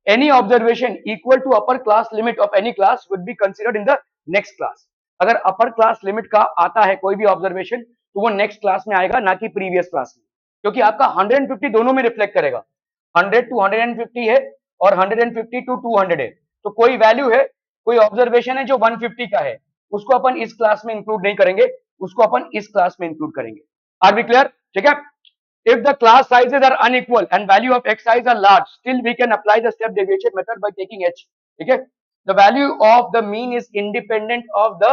S1: Any observation equal to upper class limit of any class would be considered in the next class। अगर अपर क्लास लिमिट का आता है कोई भी ऑब्जर्वेशन तो वो नेक्स्ट क्लास में आएगा, ना कि प्रीवियस क्लास में, क्योंकि आपका 150 दोनों में रिफ्लेक्ट करेगा। 100 टू 150 है और 150 टू 200 है, तो कोई वैल्यू है, कोई ऑब्जर्वेशन है जो 150 का है, उसको अपन इस क्लास में इंक्लूड नहीं करेंगे, उसको अपन इस क्लास में इंक्लूड करेंगे। Are we clear? ठीक है, if the class sizes are unequal and value of x size are large, still we can apply the step deviation method by taking h। ठीक है, the value of the mean is independent of the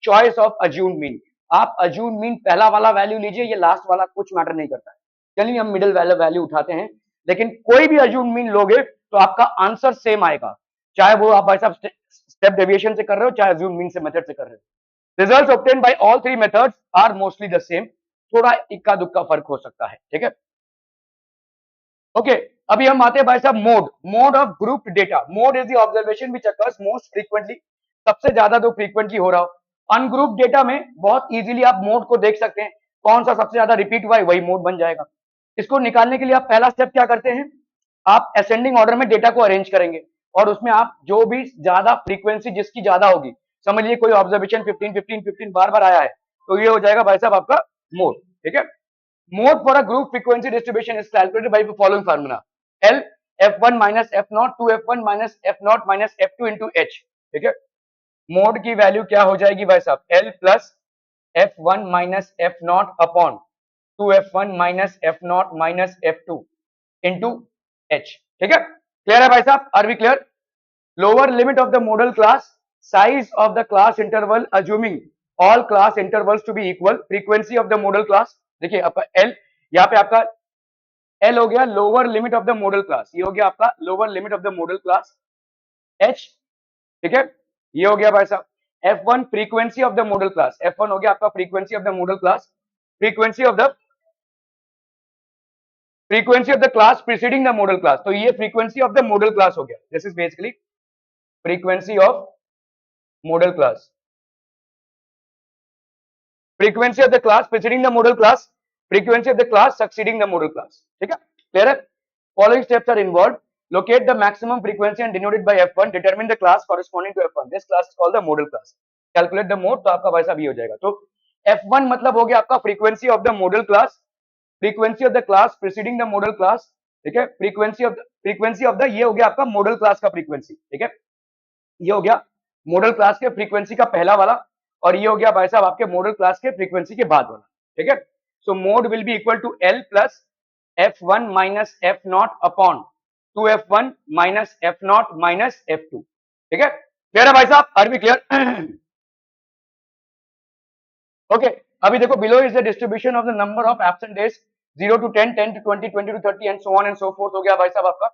S1: choice of assumed mean। आप assumed mean पहला वाला value लीजिए, ये last वाला कुछ matter नहीं करता है। चलिए हम मिडिल वाला वैल्यू उठाते हैं, लेकिन कोई भी assumed mean लोगे तो आपका आंसर सेम आएगा, चाहे वो आप भाई साहब स्टेप डेविएशन से कर रहे हो, चाहे assumed mean से मेथड से कर रहे हो। Results obtained by all three methods are mostly the same। थोड़ा इक्का दुक्का फर्क हो सकता है। ठीक है, ओके, अभी हम आते हैं भाई साहब mode of group data. Mode is the observation which occurs most frequently, सबसे ज्यादा तो फ्रीक्वेंटली हो रहा हो। अनग्रुप डेटा में बहुत इजीली आप मोड को देख सकते हैं, कौन सा सबसे ज्यादा रिपीट हुआ है वही मोड बन जाएगा। इसको निकालने के लिए आप पहला स्टेप क्या करते हैं, आप असेंडिंग ऑर्डर में डेटा को अरेंज करेंगे और उसमें आप जो भी ज्यादा फ्रीक्वेंसी जिसकी ज्यादा होगी, समझिए कोई ऑब्जर्वेशन 15 15 15 बार बार आया है, तो ये हो जाएगा भाई साहब आपका मोड। ठीक है, mode for a group frequency distribution is calculated by following formula, L f1 minus f0 2f1 minus f0 minus f2 into h। ठीक है, मोड की वैल्यू क्या हो जाएगी भाई साहब, L plus f1 minus f0 upon 2f1 minus f0 minus f2 into h। ठीक है, क्लियर है भाई साहब, are we clear? Lower limit of the modal class, size of the class interval assuming all class intervals to be equal, frequency of the modal class. देखिए आपका L, यहाँ पे आपका L हो गया lower limit of the modal class, ये हो गया आपका lower limit of the modal class H। ठीक है, ये हो गया भाई साहब F1 frequency of the modal class, F1 हो गया आपका frequency of the modal class, frequency of the class preceding the modal class, तो ये frequency of the modal class हो गया। This is basically frequency of model class, frequency of the class preceding the modal class, frequency of the class succeeding the model class। ठीक है, clear है? Following steps are involved, locate the maximum frequency and denote it by f1, determine the class corresponding to f1, this class is called the model class, calculate the mode, तो आपका भाई साहब ये हो जाएगा। तो f1 मतलब हो गया आपका frequency of the model class, frequency of the class preceding the model class। ठीक है, frequency of the ये हो गया आपका मॉडल क्लास का फ्रीक्वेंसी। ठीक है, ये हो गया मॉडल क्लास के फ्रीक्वेंसी का पहला वाला, और ये हो गया भाई साहब आपके मॉडल क्लास के फ्रीक्वेंसी के बाद वाला। ठीक है, so mode will be equal to L plus f1 minus f0 upon 2f1 minus f0 minus f2। ठीक है, क्लियर है भाई साहब, आर बी क्लियर? ओके, अभी देखो below is the distribution of the number of absent days 0 to 10 10 to 20 20 to 30 and so on and so fourth हो गया भाई साहब आपका।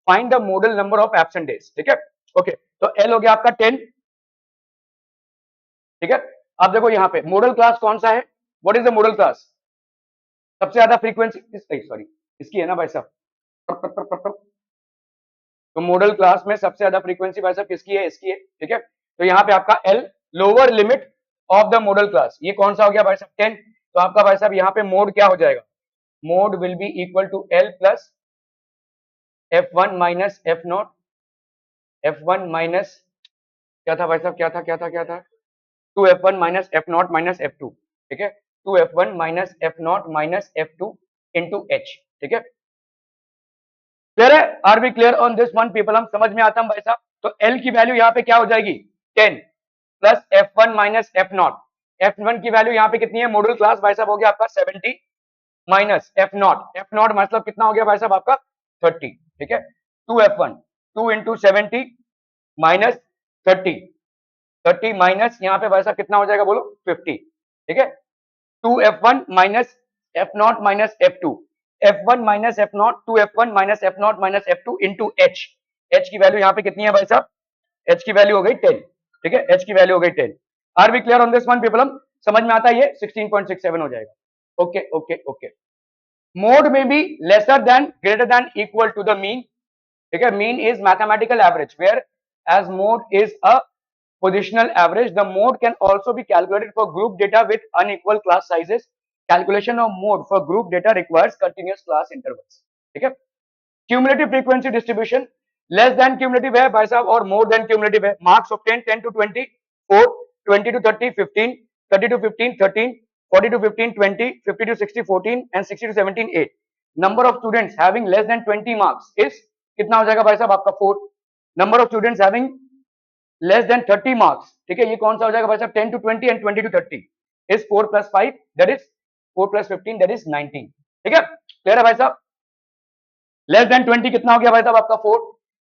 S1: Find the model number of absent days. ठीक है, ओके, तो L हो गया आपका 10। ठीक है, अब देखो यहाँ पे मॉडल क्लास कौन सा है, what is the modal class, सबसे ज्यादा फ्रीक्वेंसी सॉरी इसकी है ना भाई साहब, तो मॉडल क्लास में सबसे ज्यादा फ्रीक्वेंसी भाई साहब किसकी है, इसकी है। ठीक है, तो यहाँ पे आपका L lower limit of the modal class, ये कौन सा हो गया भाई साहब 10, तो आपका भाई साहब यहाँ पे मोड क्या हो जाएगा, mode will be equal to L plus f1 minus f0, f1 minus क्या था भाई साहब, क्या था 2f1 minus f not minus f2, ठीक है, 2f1 minus f not minus f2 into h, ठीक है। क्लियर है? Are we clear on this one people? हम समझ में आता है भाई साहब। तो एल की वैल्यू यहाँ पे क्या हो जाएगी 10 plus f1 minus f not, f1 की वैल्यू यहाँ पे कितनी है मॉड्यूल क्लास भाई साहब हो गया आपका 70 माइनस एफ नॉट मतलब कितना हो गया भाई साहब आपका 30, ठीक है। 2f1 2 इंटू 70 माइनस 30 माइनस यहाँ पे भाई साहब कितना हो जाएगा बोलो 50, ठीक है। 2f1 minus f not minus f2, f1 minus f not 2f1 minus f not minus f2 into H, H की वैल्यू यहाँ पे कितनी है भाई साहब, एच की वैल्यू हो गई 10, ठीक है, एच की वैल्यू हो गई 10। Are we clear on this one people? हम समझ में आता है ये 16.67 हो जाएगा। Okay okay okay. मोड में be lesser than greater than equal to the mean, ठीक है, mean is mathematical average whereas mode is a positional average. The mode can also be calculated for group data with unequal class sizes. Calculation of mode for group data requires continuous class intervals, ठीक है। cumulative frequency distribution less than cumulative है भाई साहब और more than cumulative है। marks obtained 10 to 20 4, 20 to 30 15, 30 to 15 13, 40 to 15 20, 50 to 60 14 and 60 to 17 8। number of students having less than 20 marks is कितना हो जाएगा भाई साहब आपका 4। number of students having less than 30 marks, ठीक है, ये कौन सा हो जाएगा भाई साहब 10 to 20 and 20 to 30 is 4 plus 5 that is 4 plus 15 that is 19, ठीक है। क्लियर है भाई साहब? लेस देन 20 कितना हो गया भाई साहब आपका 4,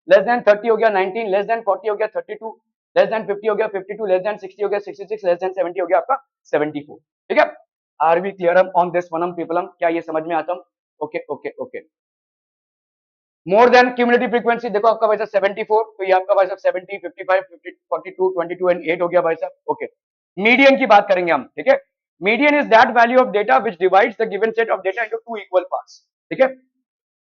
S1: लेस देन 30 हो गया 19, लेस देन 40 हो गया 32, लेस देन 50 हो गया 52, लेस देन 60 हो गया 66, लेस देन 70 हो गया आपका 74, ठीक है। Are we clear on this one people? क्या ये समझ में आता? Okay okay okay. More than cumulative frequency देखो आपका भाई साहब 74, तो ये आपका भाई साहब 70 55 50 42 22 एंड 8 हो गया भाई साहब। ओके, मीडियन की बात करेंगे हम, ठीक है। Median is that value of data which divides the given set of data into two equal parts, ठीक है।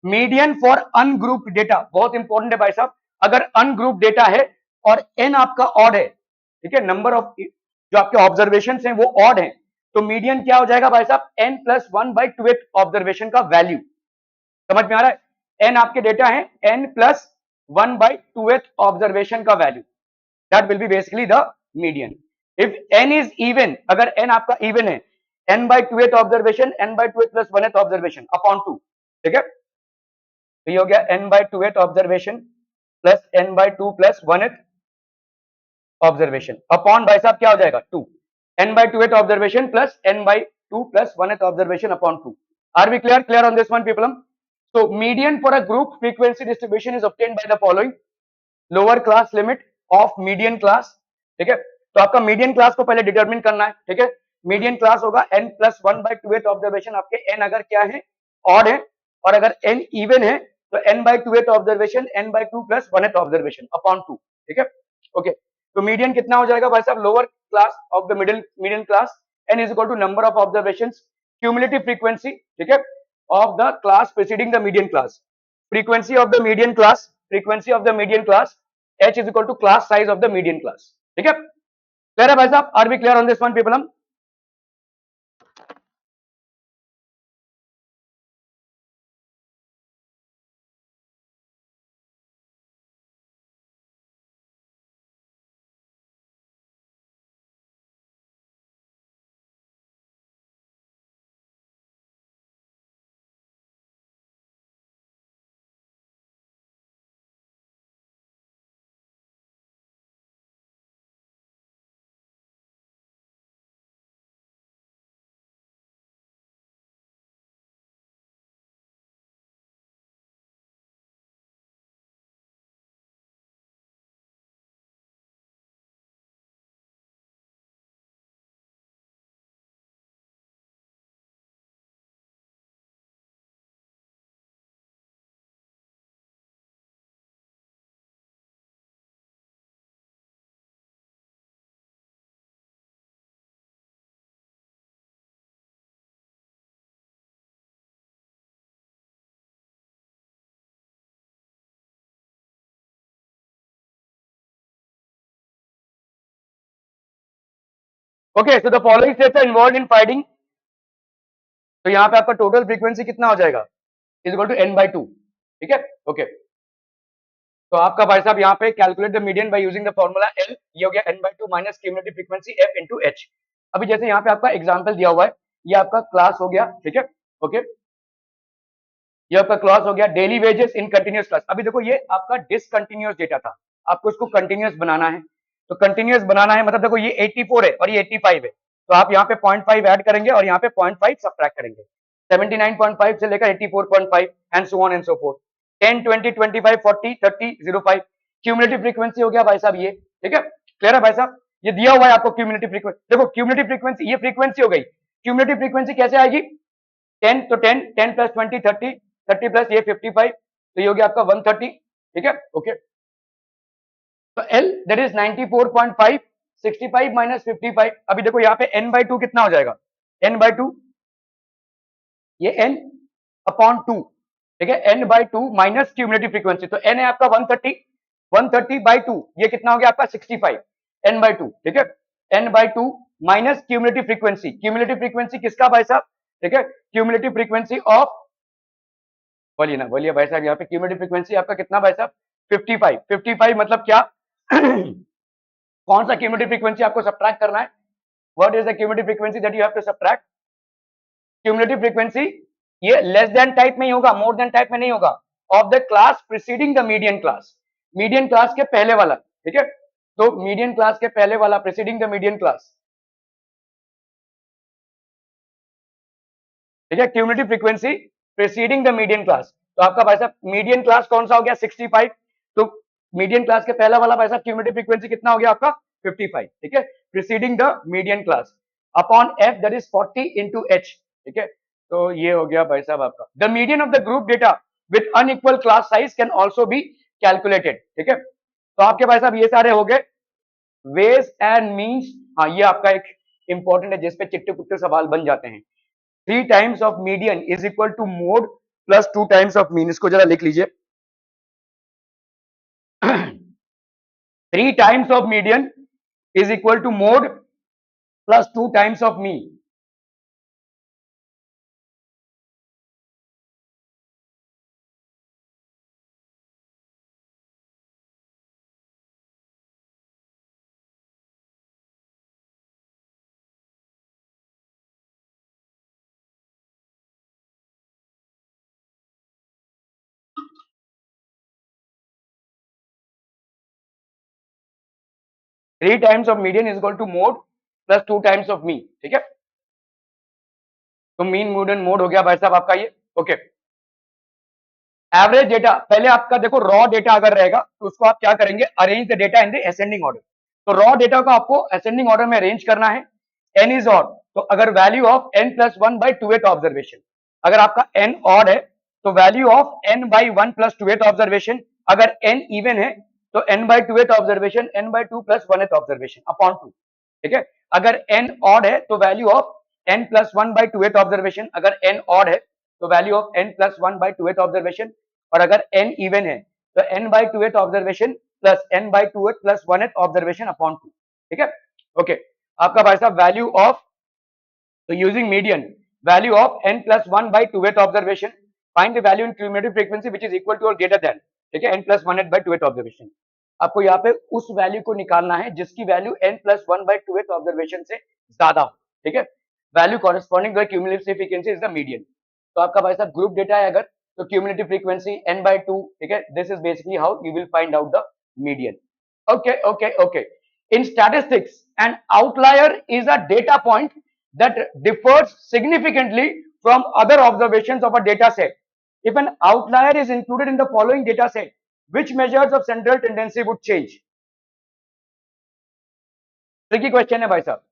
S1: मीडियन फॉर अनग्रुप्ड डेटा बहुत इंपॉर्टेंट है भाई साहब। अगर अनग्रुप्ड डेटा है और एन आपका ऑड है, ठीक है, नंबर ऑफ जो आपके ऑब्जर्वेशन हैं वो ऑड है, तो मीडियन क्या हो जाएगा भाई साहब n प्लस 1/2 ऑब्जर्वेशन का वैल्यू। समझ में आ रहा है? n आपके डेटा है n प्लस 1/2 ऑब्जर्वेशन का value, that will B basically the median. If n is even, अगर n आपका इवन है, n/2 observation n/2 plus 1 observation upon 2, ठीक है, तो ये हो गया n/2 observation plus n/2 plus 1 observation upon भाई साहब क्या हो जाएगा 2, n/2 observation plus n/2 plus 1 observation upon 2। Are we clear? Clear on this one people? So median for a group frequency distribution is obtained by the following: lower class limit of median class, ठीक है। तो आपका median class को पहले determine करना है, ठीक है। मीडियन क्लास होगा n प्लस 1/2 ऑब्जर्वेशन, आपके n अगर क्या है ऑड है और अगर n इवन है तो n/2 observation n/2 plus 1 observation upon 2, ठीक है। ओके, तो मीडियन कितना हो जाएगा भाई साहब lower class of the median class, n is equal to number of observations cumulative frequency, ठीक है, of the class preceding the median class, frequency of the median class, h is equal to class size of the median class, ठीक है। Clear है भाई साहब? Are we clear on this one people? हम okay, so the following steps are involved in finding, तो यहाँ पे आपका टोटल फ्रीक्वेंसी कितना हो जाएगा इज इक्वल टू n/2, ठीक है। ओके, तो आपका भाई साहब यहाँ पे calculate the median by using the formula L, ये हो गया n/2 minus cumulative frequency f into H. अभी जैसे यहाँ पे आपका एग्जांपल दिया हुआ है, ये आपका क्लास हो गया, ठीक है, ओके, ये आपका क्लास हो गया daily wages in continuous class. अभी देखो ये आपका डिसकंटिन्यूअस डेटा था, आपको इसको कंटिन्यूअस बनाना है, तो कंटिन्यूअस बनाना है मतलब देखो ये 84 है और ये 85 है, तो आप यहाँ पे 0.5 ऐड करेंगे और यहाँ पे 0.5 सब्ट्रैक्ट करेंगे, 79.5 से लेकर 84.5 and so on and so fourth, 10 20 25 40 30 05 cumulative frequency हो गया भाई साहब ये, ठीक है, क्लियर है भाई साहब, ये दिया हुआ है आपको क्यूमुलेटिव फ्रीक्वेंसी। देखो क्यूमुलेटिव फ्रीक्वेंसी, ये फ्रीक्वेंसी हो गई, क्यूमुलेटिव फ्रीक्वेंसी कैसे आएगी, 10 तो 10 10 प्लस 20 30 30 प्लस ये 55, तो ये हो गया आपका 130, ठीक है, ओके, तो L दैट इज 94.5, 65 माइनस 55, अभी देखो यहाँ पे n/2 कितना हो जाएगा, n/2 ये n अपॉन 2, ठीक है, n/2 माइनस क्यूमुलेटिव फ्रीक्वेंसी, तो n है आपका 130, 130/2 ये कितना हो गया आपका 65, n/2, ठीक है, n/2 minus cumulative frequency, cumulative frequency किसका भाई साहब, ठीक है, क्यूमुलेटिव फ्रीक्वेंसी ऑफ, बोलिए ना, बोलिए भाई साहब, यहाँ पे क्यूमुलेटिव फ्रीक्वेंसी आपका कितना भाई साहब, 55, 55 मतलब क्या कौन सा क्यूमुलेटिव फ्रीक्वेंसी आपको सब्ट्रैक्ट करना है, what is the cumulative frequency that you have to subtract, cumulative frequency ये लेस देन टाइप में ही होगा, मोर देन टाइप में नहीं होगा, of the class preceding the median class, median class के पहले वाला, ठीक है, तो मीडियन क्लास के पहले वाला प्रीसीडिंग द मीडियन क्लास, ठीक है, cumulative frequency preceding the median class, तो आपका भाई साहब मीडियन क्लास कौन सा हो गया 65, तो मीडियन क्लास के पहला वाला भाई साहब क्यूमुलेटिव फ्रीक्वेंसी कितना हो गया आपका 55, ठीक है, preceding the median class upon f that is 40 into h, ठीक है, तो ये हो गया भाई साहब आपका the median of the group data with unequal class size can also be calculated, ठीक है, तो आपके भाई साहब ये सारे हो गए वेज एंड मीन्स। हाँ ये आपका एक इंपॉर्टेंट है जिसपे चिट्टे कुट्टे सवाल बन जाते हैं, 3 times of median is equal to mode plus 2 times of mean, इसको जरा लिख लीजिए 3 times of median is equal to mode plus 2 times of mean, 3 times of median is equal to mode plus 2 times of mean, ठीक है, तो mean mode and mode हो गया भाई साहब आपका ये, ओके, एवरेज डेटा पहले आपका देखो रॉ डेटा अगर रहेगा तो उसको आप क्या करेंगे, arrange the data in the ascending order, तो रॉ डेटा को आपको असेंडिंग ऑर्डर में अरेंज करना है, n इज ऑड, तो अगर value of n plus 1 by 2th observation, अगर आपका n ऑड है तो value of n by 1 plus 2th observation, अगर n इवन है तो n by 2th observation n by 2 plus 1th observation upon 2, ठीक है, अगर n ऑड है तो value of n plus 1 by 2th observation, अगर n ऑड है तो value of n plus 1 by 2th observation, और अगर n इवन है तो n by 2th observation plus n by 2th plus 1th observation upon 2, ठीक है, ओके, आपका भाई साहब वैल्यू ऑफ, तो using median value of n plus 1 by 2th observation, find the value in cumulative frequency which is equal to और greater than, ठीक है, n plus 1th by 2th observation, आपको यहाँ पे उस वैल्यू को निकालना है जिसकी value n plus 1 by 2th observation से ज्यादा हो, ठीक है, value corresponding to cumulative frequency is the median, तो आपका भाई साहब ग्रुप डेटा है अगर तो क्यूमुलेटिव फ्रीक्वेंसी n by 2, ठीक है, this is basically how you will find out the median, okay okay okay, in statistics an outlier is a data point that differs significantly from other observations of a data set. If an outlier is included in the following data set, which measures of central tendency would change? Tricky question है भाई साहब,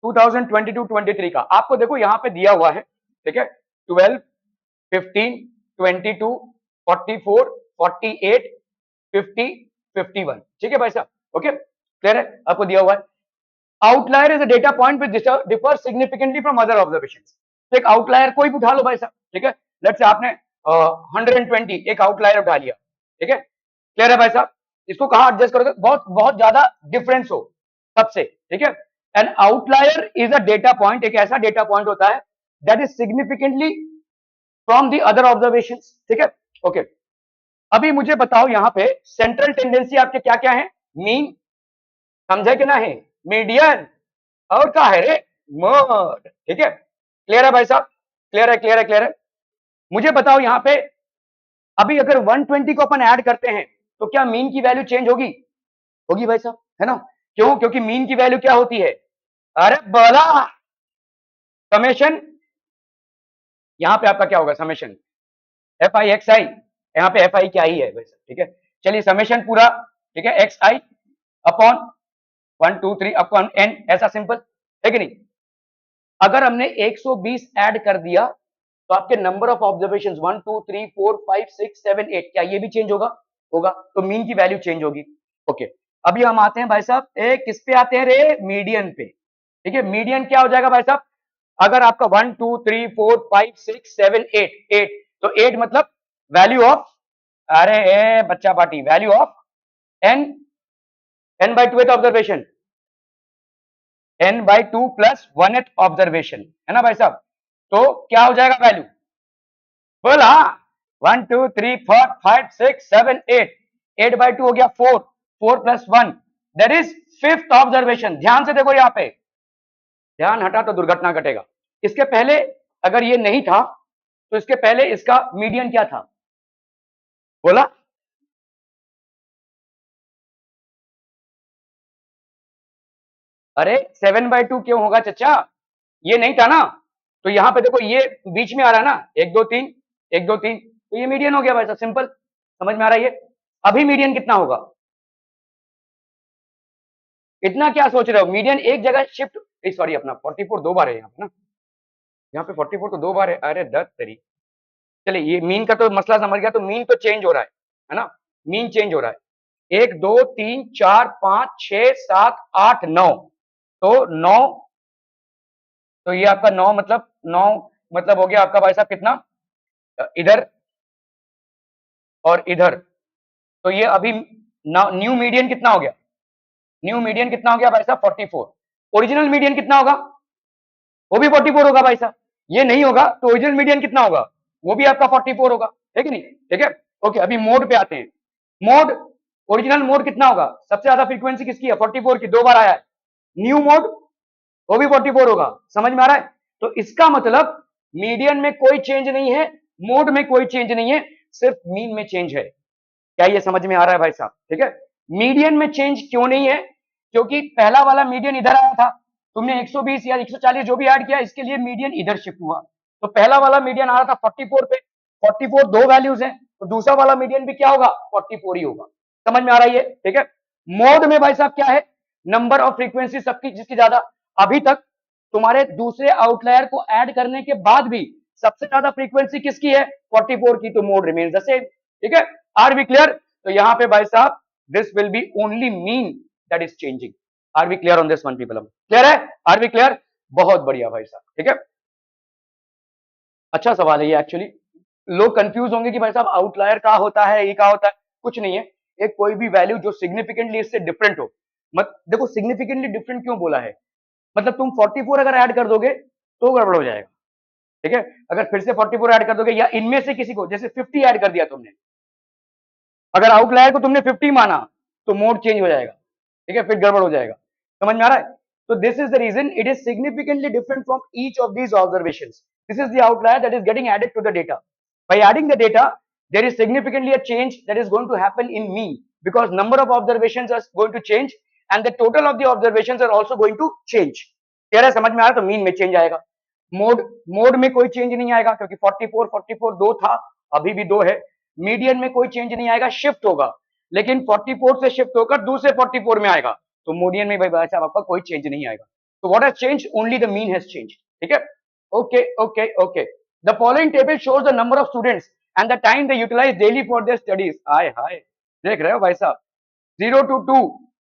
S1: 2022-23 का आपको देखो यहाँ पे दिया हुआ है, ठीक है, 12 15 22 44 48 50 51, ठीक है भाई साहब, ओके, क्लियर है, आपको दिया हुआ है outlier is a data point which differ significantly from other observations, तो एक आउटलायर कोई भी उठा लो भाई साहब, ठीक है, लेट्स से आपने 120 एक आउटलायर उठा लिया, ठीक है, क्लियर है भाई साहब, इसको कहां एडजस्ट करोगे, बहुत बहुत ज्यादा डिफरेंस हो सबसे, ठीक है, N outlier is a data point, एक ऐसा डेटा पॉइंट होता है that is significantly from the other observations, ठीक है, ओके, अभी मुझे बताओ यहाँ पे सेंट्रल टेंडेंसी आपके क्या क्या है? मीन, समझे कि ना है, मीडियन, और क्या है रे, मोड। ठीक है, क्लियर है भाई साहब? क्लियर है, क्लियर है, क्लियर है। मुझे बताओ यहाँ पे, अभी अगर 120 को अपन ऐड करते हैं तो क्या मीन की वैल्यू चेंज होगी? होगी भाई साहब, है ना? क्यों? क्योंकि मीन की वैल्यू क्या होती है? अरे बोला, समेशन। यहाँ पे आपका क्या होगा? समेशन एफ आई एक्स आई, यहाँ पे एफ आई क्या ही है वैसे, ठीक है। चलिए समेशन पूरा, ठीक है, X i upon 1 2 3 upon N, ऐसा सिंपल है कि नहीं? अगर हमने 120 ऐड कर दिया तो आपके नंबर ऑफ ऑब्जर्वेशन 1 2 3 4 5 6 7 8, क्या ये भी चेंज होगा? होगा, तो मीन की वैल्यू चेंज होगी। ओके, अभी हम आते हैं भाई साहब किस पे आते हैं रे? मीडियन पे। ठीक है, मीडियन क्या हो जाएगा भाई साहब? अगर आपका 1 2 3 4 5 6 7 8, तो 8 मतलब वैल्यू ऑफ, अरे बच्चा party, value of n, n by two observation, n/2 plus 1th observation, है ना भाई साहब? तो क्या हो जाएगा वैल्यू? बोला 1 2 3 4 5 6 7 8, 8/2 हो गया 4, 4 plus 1, that is 5th observation. ध्यान से देखो यहाँ पे, ध्यान हटा तो दुर्घटना घटेगा। इसके पहले अगर ये नहीं था तो इसके पहले इसका मीडियन क्या था? बोला, अरे 7/2 क्यों होगा चचा? ये नहीं था ना, तो यहाँ पे देखो ये बीच में आ रहा है ना, 1 2 3, 1 2 3, तो ये मीडियन हो गया भाई साहब, सिंपल। समझ में आ रहा है ये? अभी मीडियन कितना होगा? इतना क्या सोच रहे हो? मीडियन एक जगह शिफ्ट, सॉरी अपना 44 दो बार है यहाँ पे ना, यहाँ पे 44 तो दो बार है, अरे 10 तरी। चलिए ये मीन का तो मसला समझ गया, तो मीन तो चेंज हो रहा है ना? मीन चेंज हो रहा है, 1 2 3 4 5 6 7 8 9, तो 9, तो ये आपका 9 मतलब 9 मतलब हो गया आपका भाई साहब कितना? इधर और इधर, तो ये अभी न्यू मीडियन कितना हो गया? न्यू मीडियन कितना हो गया भाई साहब? 44। ओरिजिनल मीडियन कितना होगा? वो भी 44 होगा भाई साहब। ये नहीं होगा तो ओरिजिनल मीडियन कितना होगा? वो भी आपका 44 होगा, है कि नहीं? ठीक है, ओके, अभी मोड पे आते हैं। मोड, ओरिजिनल मोड कितना होगा? सबसे ज्यादा फ्रीक्वेंसी किसकी है? 44 की, दो बार आया है। न्यू मोड, वो भी 44 होगा। समझ में आ रहा है? तो इसका मतलब मीडियन में कोई चेंज नहीं है, मोड में कोई चेंज नहीं है, सिर्फ मीन में चेंज है। क्या ये समझ में आ रहा है भाई साहब? ठीक है, मीडियन में चेंज क्यों नहीं है? क्योंकि पहला वाला मीडियन इधर आया था, तुमने 120 या 140 जो भी ऐड किया, इसके लिए मीडियन इधर शिफ्ट हुआ, तो पहला वाला मीडियन आ रहा था 44 पे, 44 दो वैल्यूज हैं, तो दूसरा वाला मीडियन भी क्या होगा? 44 ही होगा। समझ में आ रहा है ये? ठीक है, मोड में भाई साहब क्या है? नंबर ऑफ फ्रीक्वेंसी सबकी जिसकी ज्यादा, अभी तक तुम्हारे दूसरे आउटलायर को ऐड करने के बाद भी सबसे ज्यादा फ्रीक्वेंसी किसकी है? 44 की, तो मोड रिमेन्स द सेम। ठीक है, आर वी क्लियर? तो यहाँ पे भाई साहब this will be only mean that is changing. Are we clear on this one people? Clear है? Are we clear? बहुत बढ़िया भाई साहब, ठीक है। अच्छा सवाल है ये एक्चुअली, लोग कंफ्यूज होंगे कि भाई साहब आउटलायर क्या होता है, ये क्या होता है? कुछ नहीं है, एक कोई भी वैल्यू जो सिग्निफिकेंटली इससे डिफरेंट हो। मत देखो सिग्निफिकेंटली डिफरेंट क्यों बोला है, मतलब तुम 44 अगर ऐड कर दोगे तो गड़बड़ हो जाएगा। ठीक है, अगर फिर से 44 ऐड कर दोगे या इनमें से किसी को, जैसे 50 ऐड कर दिया तुमने, अगर आउटलायर को तुमने 50 माना तो मोड चेंज हो जाएगा। ठीक है, फिर गड़बड़ हो जाएगा। समझ में आ रहा है? तो this is the reason it is significantly different from each of these observations. This is the outlier that is getting added to the data. By adding the data there is significantly a change that is going to happen in mean because number of observations are going to change and the total of the observations are also going to change। कह रहा है समझ में आ रहा है? तो mean में change आएगा। मोड, मोड में कोई चेंज नहीं आएगा क्योंकि 44 44 दो था, अभी भी दो है। मीडियन में कोई चेंज नहीं आएगा, शिफ्ट होगा, लेकिन 44 से शिफ्ट होकर दूसरे 44 में आएगा, तो मोडियन में भाई साहब आपका कोई चेंज नहीं आएगा। तो what has change? Only the mean has change. ठीक है, okay okay okay. The following table shows the number of students and the time they utilize daily for their studies. हाय हाय, देख रहे हो भाई साहब, 0 to 2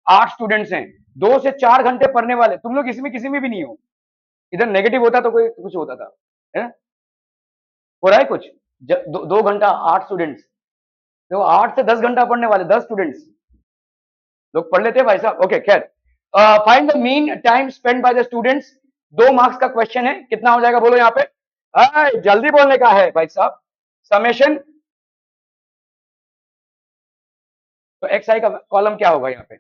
S1: 8 स्टूडेंट्स हैं, 2 से 4 घंटे पढ़ने वाले, तुम लोग इसमें किसी में भी नहीं हो। इधर नेगेटिव होता तो कोई कुछ होता था, है? हो रहा है कुछ? 2 घंटा 8 स्टूडेंट्स, तो 8 से 10 घंटा पढ़ने वाले 10 स्टूडेंट्स, लोग पढ़ लेते हैं भाई साहब। ओके खैर, find the mean time spend by the students. 2 marks का क्वेश्चन है, कितना हो जाएगा बोलो यहाँ पे? जल्दी बोलने का है भाई साहब। समेशन तो एक्स आई का कॉलम क्या होगा यहाँ पे,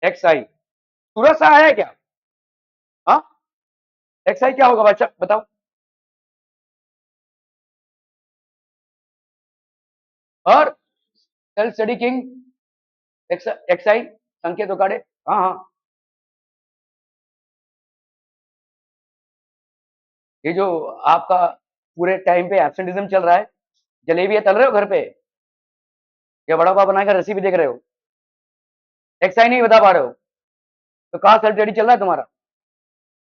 S1: एक्स आई तुरंत सा आया है क्या, हाँ एक्स आई क्या होगा बच्चा बताओ, और self studying x x i Sanket Ukade, हाँ हाँ, ये जो आपका पूरे टाइम पे एब्सेंटिज्म चल रहा है, जलेबियां तल रहे हो घर पे या बड़ा पाव बनाकर रेसिपी देख रहे हो, एक्स आई नहीं बता पा रहे हो, तो कहाँ सेल्फ स्टडी चल रहा है तुम्हारा,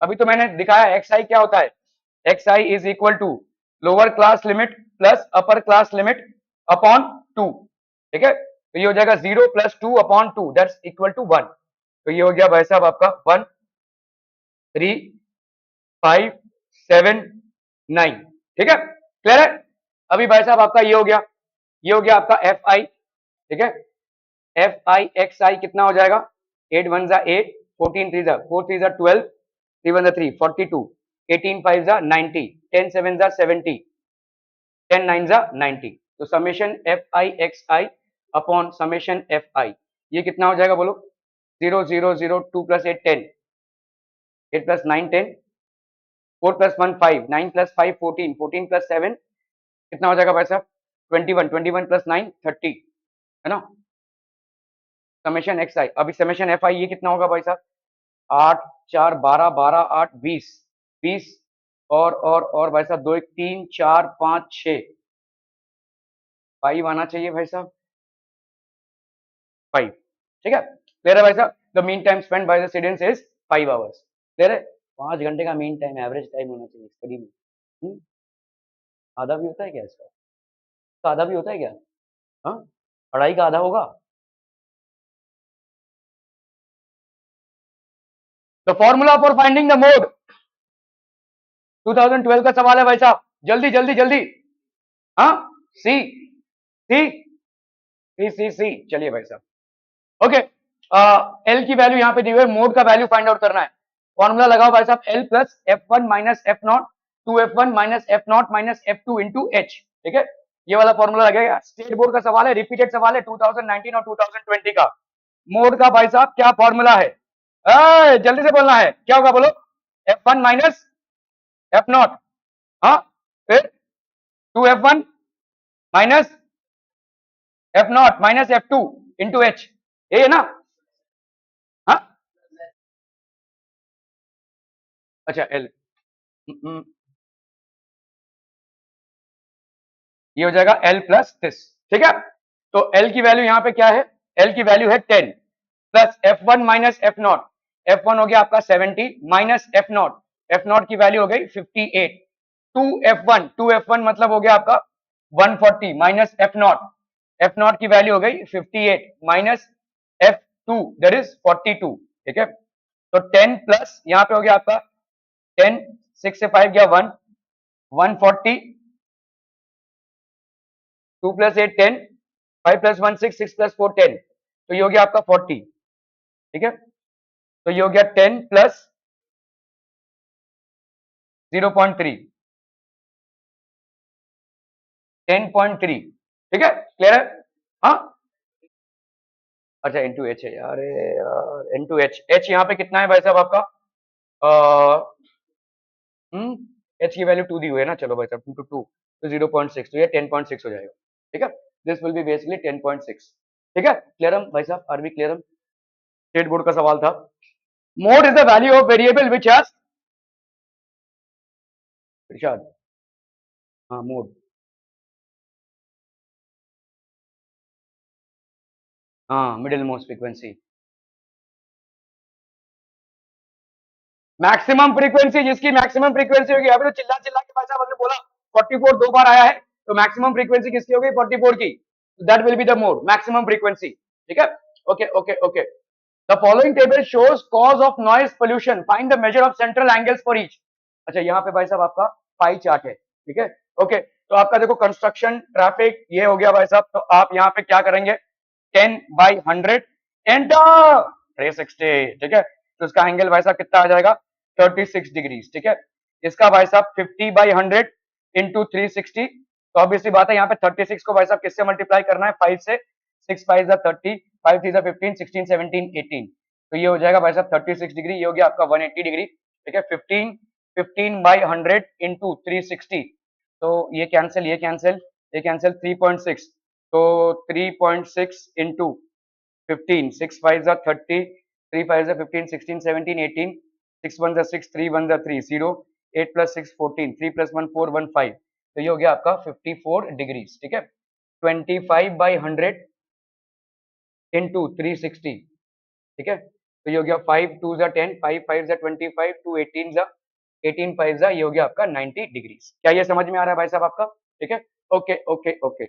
S1: अभी तो मैंने दिखाया एक्स आई क्या होता है, X I is equal to lower class limit plus upper class limit upon two, ठीक है, तो ये हो जाएगा 0 + 2 अपॉन 2 दैट्स इक्वल टू 1, तो ये हो गया भाई साहब आपका 1 3 5 7 9, ठीक है, क्लियर है, अभी भाई साहब आपका ये हो गया, ये हो गया आपका एफ आई, ठीक है, एफ आई एक्स आई कितना हो जाएगा, 8 1 जा 8 14 3 जा 4 3 जा 12 3 1 जा 3 42 18 5 जा 90 10 7 जा 70 10 9 जा 90, तो summation f i x i upon summation f आई ये कितना हो जाएगा बोलो, 0 0 0 2 + 8 10 8 + 9 10 4 + 1 5 9 + 5 14 14 + 7 कितना हो जाएगा भाई साहब 21 21 + 9 30, है ना, समेशन एक्स आई, अभी समेशन एफ आई ये कितना होगा भाई साहब 8 4 12 12 8 20 20 और भाई साहब 2 1 3 4 5 6 5 आना चाहिए भाई साहब 5, ठीक है, क्लियर है भाई साहब, the mean time spend by the students is 5 hours, clear है, 5 घंटे का मीन टाइम एवरेज टाइम होना चाहिए स्टडी में, आधा भी होता है क्या इसका, तो आधा भी होता है क्या, हाँ पढ़ाई का आधा होगा, the formula for finding the mode 2012 का सवाल है भाई साहब, जल्दी जल्दी जल्दी, हाँ सी सी सी सी सी, चलिए भाई साहब, ओके, एल की वैल्यू यहाँ पे दी हुई है, मोड का वैल्यू फाइंड आउट करना है, फॉर्मूला लगाओ भाई साहब, L plus F one minus f not 2f1 minus f not minus F2 into h, ठीक है, ये वाला फॉर्मूला लगेगा, स्टेट बोर्ड का सवाल है, रिपीटेड सवाल है 2019 और 2020 का, मोड का भाई साहब क्या फॉर्मूला है, जल्दी से बोलना है क्या होगा बोलो, F1 माइनस एफ नॉट, हाँ फिर 2f1 minus f not minus F2 into H, ये है ना, हाँ अच्छा एल, ये हो जाएगा एल प्लस दिस, ठीक है, तो एल की वैल्यू यहाँ पे क्या है, एल की वैल्यू है 10 plus F one minus f not, F one हो गया आपका 70 माइनस एफ नॉट की वैल्यू हो गई 58, 2f1 मतलब हो गया आपका 140 माइनस एफ नॉट की वैल्यू हो गई 58 माइनस F2 दैट इज 42, ठीक है, तो 10 प्लस यहाँ पे हो गया आपका 10 6 से 5 गया 1 140 2 + 8 10 5 + 1 6 6 + 4 10, तो ये हो गया आपका 40, ठीक है, तो ये हो गया 10 प्लस 0.3 10.3, ठीक है, क्लियर है, हाँ अच्छा इंटू एच है, अरे यार इंटू एच, एच यहाँ पे कितना है भाई साहब आपका, एच की वैल्यू 2 दी हुई है ना, चलो भाई साहब 2 to 2 तो 0.6, तो ये 10.6 हो जाएगा, ठीक है, दिस विल बी बेसिकली 10.6, ठीक है, क्लियर भाई साहब, are we clear, state board का सवाल था, mode is the value of variable which has, Irshad, हाँ मोड, हाँ middle most frequency, maximum frequency, जिसकी मैक्सिमम फ्रीक्वेंसी होगी, अभी तो चिल्ला चिल्ला के भाई साहब हमने बोला 44 दो बार आया है, तो मैक्सिमम फ्रीक्वेंसी किसकी होगी 44 की, that will be the mode maximum frequency, ठीक है, okay okay okay, the following table shows cause of noise pollution, find the measure of central angles for each, अच्छा यहाँ पे भाई साहब आपका पाई चार्ट है, ठीक है, ओके, तो आपका देखो कंस्ट्रक्शन ट्रैफिक ये हो गया भाई साहब, तो आप यहाँ पे क्या करेंगे 10/100 एंटर 360, ठीक है, तो इसका एंगल भाई साहब कितना आ जाएगा 36 डिग्रीज, ठीक है, इसका भाई साहब 50/100 इंटू 360, तो ऑब्वियसली बात है यहाँ पे 36 को भाई साहब किससे मल्टीप्लाई करना है 5 से, 6 5 30 5 3 15 16 17 18, तो ये हो जाएगा भाई साहब 36 डिग्री, ये हो गया आपका 180 डिग्री, ठीक है। 15 बाई 100 इंटू 360, तो ये कैंसिल, ये कैंसिल, ये कैंसिल, 3.6, तो 3.6 इंटू 15, 6 5 जा 30, 3 5 जा 15, 16 17 18, 6 1 जा 6, 3 1 जा 3, 0, 8 plus 6 14, 3 plus 1 4 1 5, तो ये हो गया आपका 54 डिग्रीज, ठीक है। 25 बाई 100 इंटू 360, ठीक है, तो ये हो गया 5 2 जा 10, 5 5 जा 25, 2 18 जा 18 5 जा, ये हो गया आपका 90 डिग्रीज। क्या ये समझ में आ रहा है भाई साहब आपका? ठीक है, ओके ओके ओके।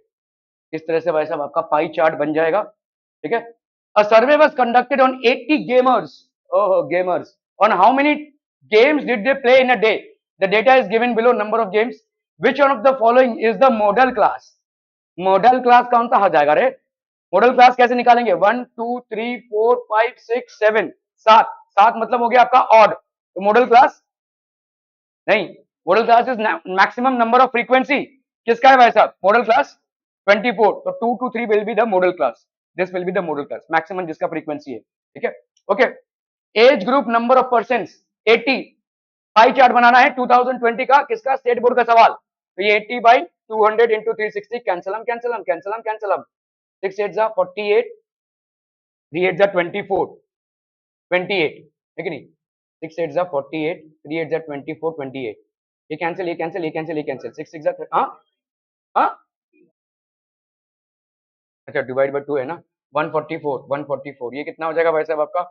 S1: इस तरह से भाई साहब आपका पाई चार्ट बन जाएगा, ठीक है। A survey was conducted on 80 gamers. Oh, gamers. On how many games did they play in a day? The data is given below. Number of games. Which one of the following is the model class? Model class कौन सा आ जाएगा रे? Model class कैसे निकालेंगे? 1 2 3 4 5 6 7, सात, सात मतलब हो गया आपका odd, तो model class नहीं, model class is maximum number of frequency, किसका है भाई साहब? model class 24, तो 2 to 3 will be the model class, this will be the model class, maximum जिसका frequency है, ठीक है। Okay, age group number of persons 80, pie chart बनाना है 2020 का, किसका? स्टेट बोर्ड का सवाल, तो ये 80 बाई 200 इंटू 360, कैंसलम कैंसलम कैंसलम कैंसलम, 6 8 जा 48, 3 8 जा 24, 28, है कि नहीं? 6 8 जा 48, 3 8 जा 24, 28, ये कैंसिल, ये कैंसिल, ये कैंसिल, ये कैंसिल, 6 6 जा, हाँ हाँ, अच्छा डिवाइड बाय 2 है ना, 144, 144, ये कितना हो जाएगा भाई साहब आपका?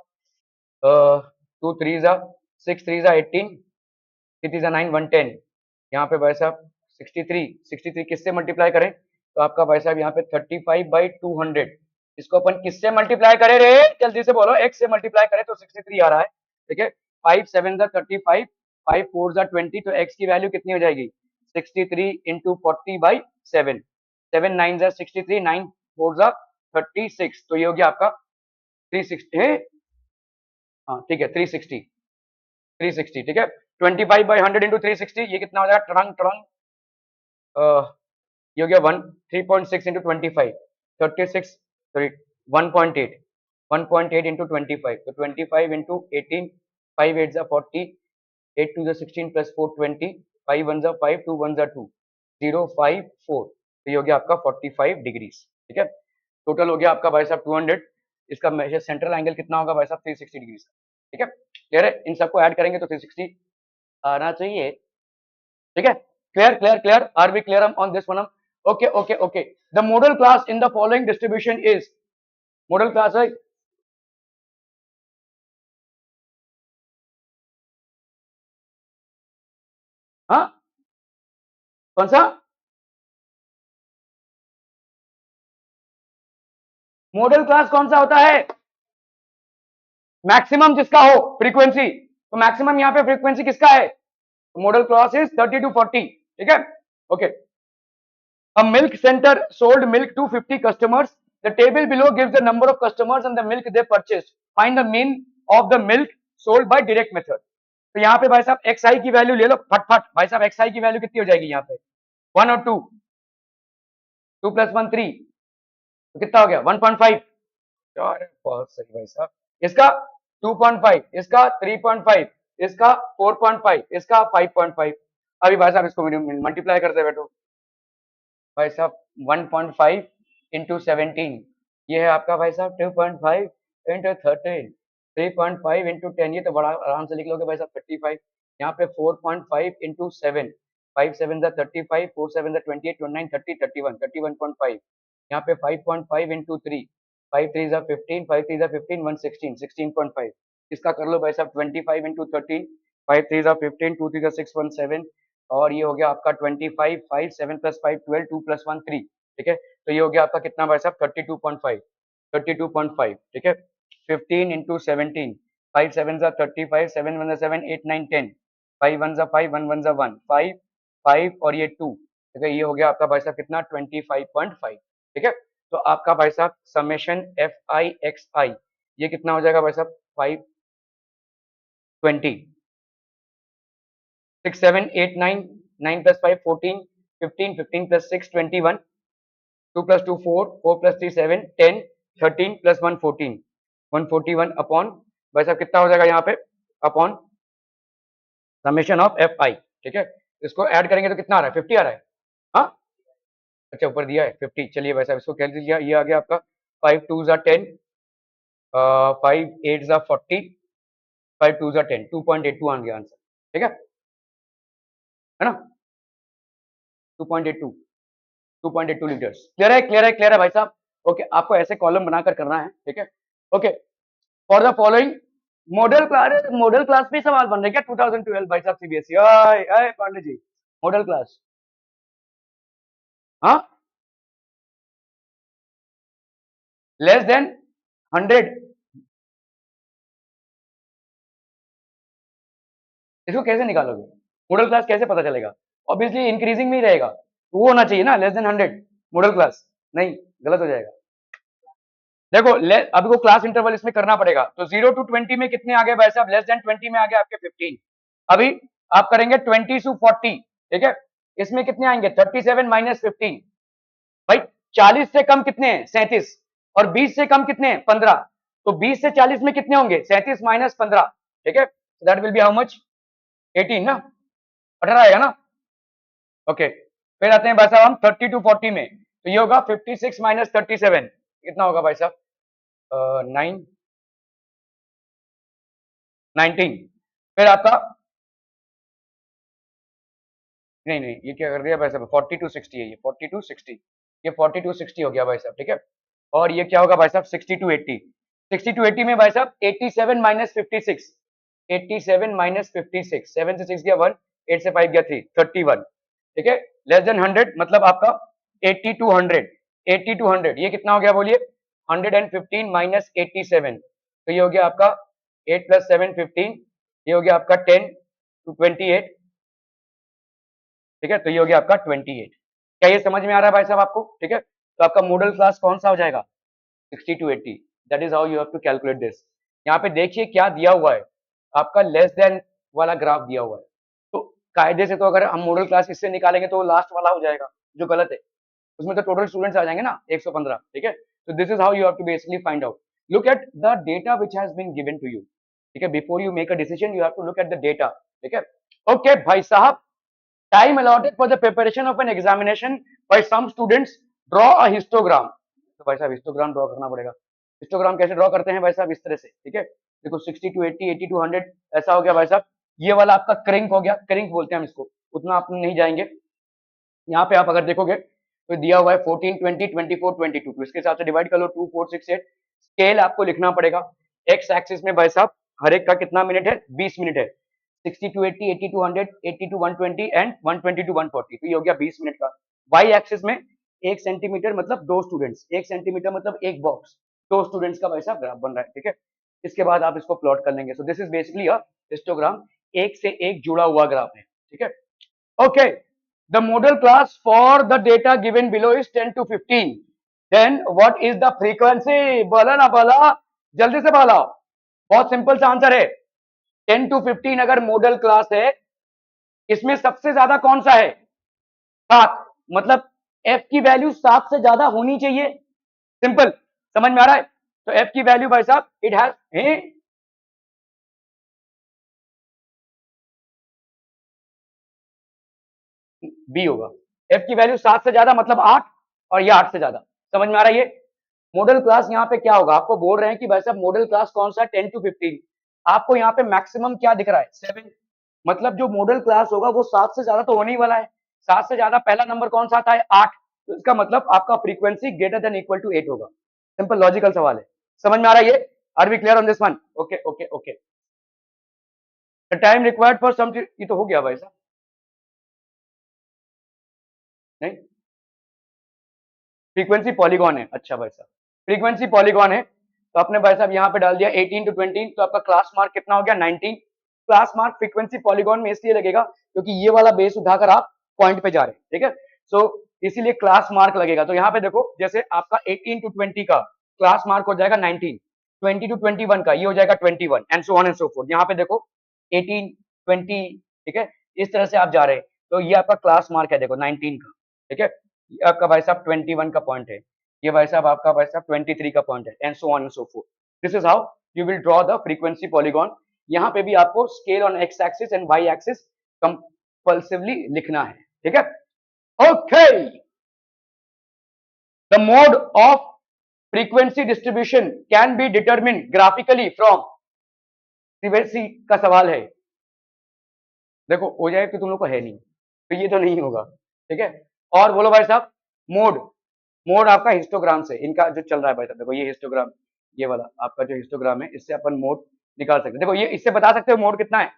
S1: 2 3 जा 6 3 जा 18, 3 3 जा 9, 110, यहाँ पे भाई साहब 63, 63 किससे मल्टीप्लाई करें? तो आपका भाई साहब यहाँ पे 35 बाई 200, इसको अपन किससे मल्टीप्लाई करें रे? जल्दी से बोलो, x से मल्टीप्लाई करें तो 63 आ रहा है, ठीक है। 5 7 जा 35, 5 4 जा 20, तो x की वैल्यू कितनी हो जाएगी? 63 इंटू 40 बाई 7, 7 9 जा 63, 9 4 जा 36, तो ये हो गया आपका 360, हाँ ठीक है 360, 360, ठीक है। 25 बाई 100 इंटू 360, ये कितना हो जाएगा? ट्रंग ट्रंग, ये हो गया 3.6 इंटू 25, 36, सॉरी 1.8, 1.8 इंटू 25, तो 25 इंटू 18, 5 8 जा 40, 8 2 जा 16 प्लस 4 20, 5 1 जा 5, 2 1 जा 2, 0 5 4, तो ये हो गया आपका 45 डिग्रीज, ठीक है। टोटल हो गया आपका भाई साहब 200, इसका मेजर सेंट्रल एंगल कितना होगा भाई साहब? 360 डिग्रीज, ठीक है। क्लियर है? इन सबको ऐड करेंगे तो 360 आना चाहिए, ठीक है। Clear clear clear, are we clear on this one? Okay okay okay. The modal class in the following distribution is, modal class है हाँ कौन सा? मॉडल क्लास कौन सा होता है? मैक्सिमम जिसका हो फ्रीक्वेंसी, तो मैक्सिमम यहाँ पे फ्रीक्वेंसी किसका है? मॉडल क्लास इज 30 to 40, ठीक है। Okay, a milk center sold milk to 50 customers. The table below gives the number of customers and the milk they purchased. Find the mean of the milk sold by direct method. तो यहाँ पे भाई साहब xi की value ले लो फटफट, भाई साहब xi की वैल्यू कितनी हो जाएगी यहाँ पे? 1 और 2, 2 प्लस 1 3, तो कितना हो गया? 1.5, बहुत सही भाई साहब। इसका 2.5, इसका 3.5, इसका 4.5, इसका 5.5। अभी भाई साहब इसको मल्टीप्लाई करते बैठो भाई साहब, 1.5 इंटू 17, ये है आपका भाई साहब 2.5 इंटू 13, 3.5 इंटू 10, ये तो बड़ा आराम से लिख लोगे भाई साहब 35। यहाँ पे 4.5 इंटू 7, 5 7 जा 35, 4 7 जा 28, 29 30 31, 31.5। यहाँ पे 5.5 इंटू 3, 5 3 जा 15, 5 3 जा 15, 116, 16.5। इसका कर लो भाई साहब 25 इंटू 13, 5 3 जा 15, 2 3 जा 6 1 7, और ये हो गया आपका 25 5 7 प्लस 5 12, 2 प्लस 1 3, ठीक है। तो ये हो गया आपका कितना भाई साहब? 32.5, 32.5, ठीक है। 15 इंटू 17, 5 7 जा 35, 7 1 जा 7, 8 9 10, 5 1 जा 5, 1 1 जा 1 5 5, और ये 2, ठीक है। ये हो गया आपका भाई साहब कितना? 25.5, ठीक है। तो आपका भाई साहब समेशन एफ आई एक्स आई, ये कितना हो जाएगा भाई साहब? 520, 6 7 8 9, 9 plus 5 14, 15, 15 plus 6 21, 2 plus 2 4, 4 plus 3 7 10, 13 plus 114, 141 upon भाई साहब कितना हो जाएगा यहाँ पे upon summation of f i, ठीक है। इसको ऐड करेंगे तो कितना आ रहा है 50 आ रहा है, हाँ अच्छा ऊपर दिया है 50, चलिए भाई साहब इसको कह दीजिए, ये आ गया आपका 5 2 जा 10, 5 8 जा 40, 5 2 जा 10, 2.82 आ गया आंसर, ठीक है ना, 2.82, 2.82 लीटर्स। क्लियर है, क्लियर है, क्लियर है भाई साहब। ओके, आपको ऐसे कॉलम बनाकर करना है, ठीक है। Okay, for the following model class पे सवाल बन रहे क्या 2012 भाई साहब सीबीएसई, आए पांडे जी, मॉडल क्लास, हाँ लेस देन 100, इसको कैसे निकालोगे, मॉडल क्लास कैसे पता चलेगा, ऑब्वियसली इंक्रीजिंग में ही रहेगा, तो वो होना चाहिए ना लेस देन 100 मॉडल क्लास, नहीं गलत हो जाएगा। देखो अभी को क्लास इंटरवल इसमें करना पड़ेगा, तो 0 to 20 में कितने आ गए भाई साहब, लेस देन 20 में आ गए आपके 15, अभी आप करेंगे 20 to 40, ठीक है, इसमें कितने आएंगे 37 माइनस 15, भाई 40 से कम कितने हैं 37, और 20 से कम कितने हैं 15, तो 20 से 40 में कितने होंगे 37 माइनस 15, ठीक है, that will be how much 18 ना, 18 आएगा ना। ओके, फिर आते हैं भाई साहब हम 30 to 40 में, तो ये होगा 56 माइनस 37, कितना होगा भाई साहब 19, फिर आपका नहीं नहीं ये क्या कर दिया भाई साहब 40 to 60 है, ये 40 to 60, ये 40 to 60 हो गया भाई साहब, ठीक है, और ये क्या होगा भाई साहब 60 to 80, 60 to 80 में भाई साहब 87 माइनस 56, 87 माइनस 56, 7 से 6 गया 1, 8 से 5 गया 3, 31, ठीक है, लेस देन 100 मतलब आपका 80 to 100, 80 to 100 ये कितना हो गया बोलिए 115 माइनस 87, तो ये हो गया आपका 8 प्लस 7 15, ये हो गया आपका 10 to 28, ठीक है, तो ये हो गया आपका 28, क्या ये समझ में आ रहा है भाई साहब आपको, ठीक है, तो आपका मॉडल क्लास कौन सा हो जाएगा 60 to 80, that is how you have to calculate this. यहाँ पे देखिए क्या दिया हुआ है, आपका लेस देन वाला ग्राफ दिया हुआ है, तो कायदे से तो अगर हम मॉडल क्लास इससे निकालेंगे तो वो लास्ट वाला हो जाएगा जो गलत है, उसमें तो टोटल स्टूडेंट्स आ जाएंगे ना 115, ठीक है, तो this is how you have to basically find out, look at the data which has been given to you, ठीक है, before you make a decision you have to look at the data, ठीक है। Okay भाई साहब, time allotted for the preparation of an examination by some students, draw a histogram, तो भाई साहब histogram draw करना पड़ेगा, हिस्टोग्राम कैसे ड्रॉ करते हैं भाई साहब इस तरह से, ठीक है, देखो 60 to 80, 80 to 100 ऐसा हो गया भाई साहब, ये वाला आपका क्रिंक हो गया, क्रिंक बोलते हैं हम इसको, उतना आप नहीं जाएंगे, यहाँ पे आप अगर देखोगे तो दिया हुआ है 14 20 24 22, तो इसके हिसाब से डिवाइड कर लो 2 4 6 8, स्केल आपको लिखना पड़ेगा, एक्स एक्सिस में भाई साहब हर एक का कितना मिनट है 20 मिनट है, 60 to 80, 80 to 100, 80 to 120 and 120 to 140, तो ये हो गया 20 मिनट का। वाई एक्सिस में 1 सेंटीमीटर मतलब 2 स्टूडेंट्स, 1 सेंटीमीटर मतलब एक बॉक्स, 2 स्टूडेंट्स का भाई साहब ग्राफ बन रहा है, ठीक है, इसके बाद आप इसको प्लॉट कर लेंगे, so this is basically a histogram, एक से एक जुड़ा हुआ ग्राफ है, ठीक है। Okay, the modal class for the data given below is 10 to 15, then what is the frequency, बोला ना बोला, जल्दी से बोला, बहुत सिंपल सा आंसर है, 10 to 15 अगर मॉडल क्लास है, इसमें सबसे ज्यादा कौन सा है 7, मतलब f की वैल्यू 7 से ज्यादा होनी चाहिए, सिंपल, समझ में आ रहा है, तो f की वैल्यू भाई साहब इट हैज बी होगा, f की वैल्यू 7 से ज्यादा मतलब 8, और ये 8 से ज्यादा, समझ में आ रहा है, ये मॉडल क्लास यहाँ पे क्या होगा, आपको बोल रहे हैं कि भाई साहब मॉडल क्लास कौन सा 10 to 15, आपको यहाँ पे मैक्सिमम क्या दिख रहा है 7, मतलब जो मॉडल क्लास होगा वो 7 से ज्यादा तो होने ही वाला है, 7 से ज्यादा पहला नंबर कौन सा आता है 8, तो इसका मतलब आपका frequency greater than equal to 8 होगा, सिंपल लॉजिकल सवाल है, समझ में आ रहा है ये, are we clear on this one, okay okay okay, the time required for some, ये तो हो गया भाई साहब, नहीं फ्रीक्वेंसी पॉलीगॉन है, अच्छा भाई साहब फ्रीक्वेंसी पॉलीगॉन है, तो आपने भाई साहब यहाँ पे डाल दिया 18 to 20, तो आपका क्लास मार्क कितना हो गया 19, क्लास मार्क फ्रीक्वेंसी पॉलीगॉन में इसलिए लगेगा क्योंकि ये वाला बेस उठाकर आप पॉइंट पे जा रहे हैं, ठीक है, सो इसीलिए क्लास मार्क लगेगा, तो यहाँ पे देखो जैसे आपका 18 to 20 का क्लास मार्क हो जाएगा 19, 20 to 21 का ये हो जाएगा 21 and so on and so fourth, यहाँ पे देखो 18 20, ठीक है, इस तरह से आप जा रहे हैं, तो ये आपका क्लास मार्क है देखो 19 का, ठीक है, ये आपका भाई साहब 21 का पॉइंट है, ये भाई साहब आपका भाई साहब 23 का पॉइंट है, and so on and so forth. This is how you will draw the frequency polygon. यहाँ पे भी आपको scale on X axis and Y axis compulsively लिखना है. ठीक है. Okay. The mode of frequency distribution can be determine graphically from. CBSE का सवाल है. देखो हो जाए कि तुम लोग को है नहीं तो ये तो नहीं होगा. ठीक है. और बोलो भाई साहब मोड. मोड आपका हिस्टोग्राम से इनका जो चल रहा है भाई साहब. देखो ये हिस्टोग्राम, ये वाला आपका जो हिस्टोग्राम है, इससे अपन मोड निकाल सकते हैं. देखो ये इससे बता सकते हो मोड कितना है,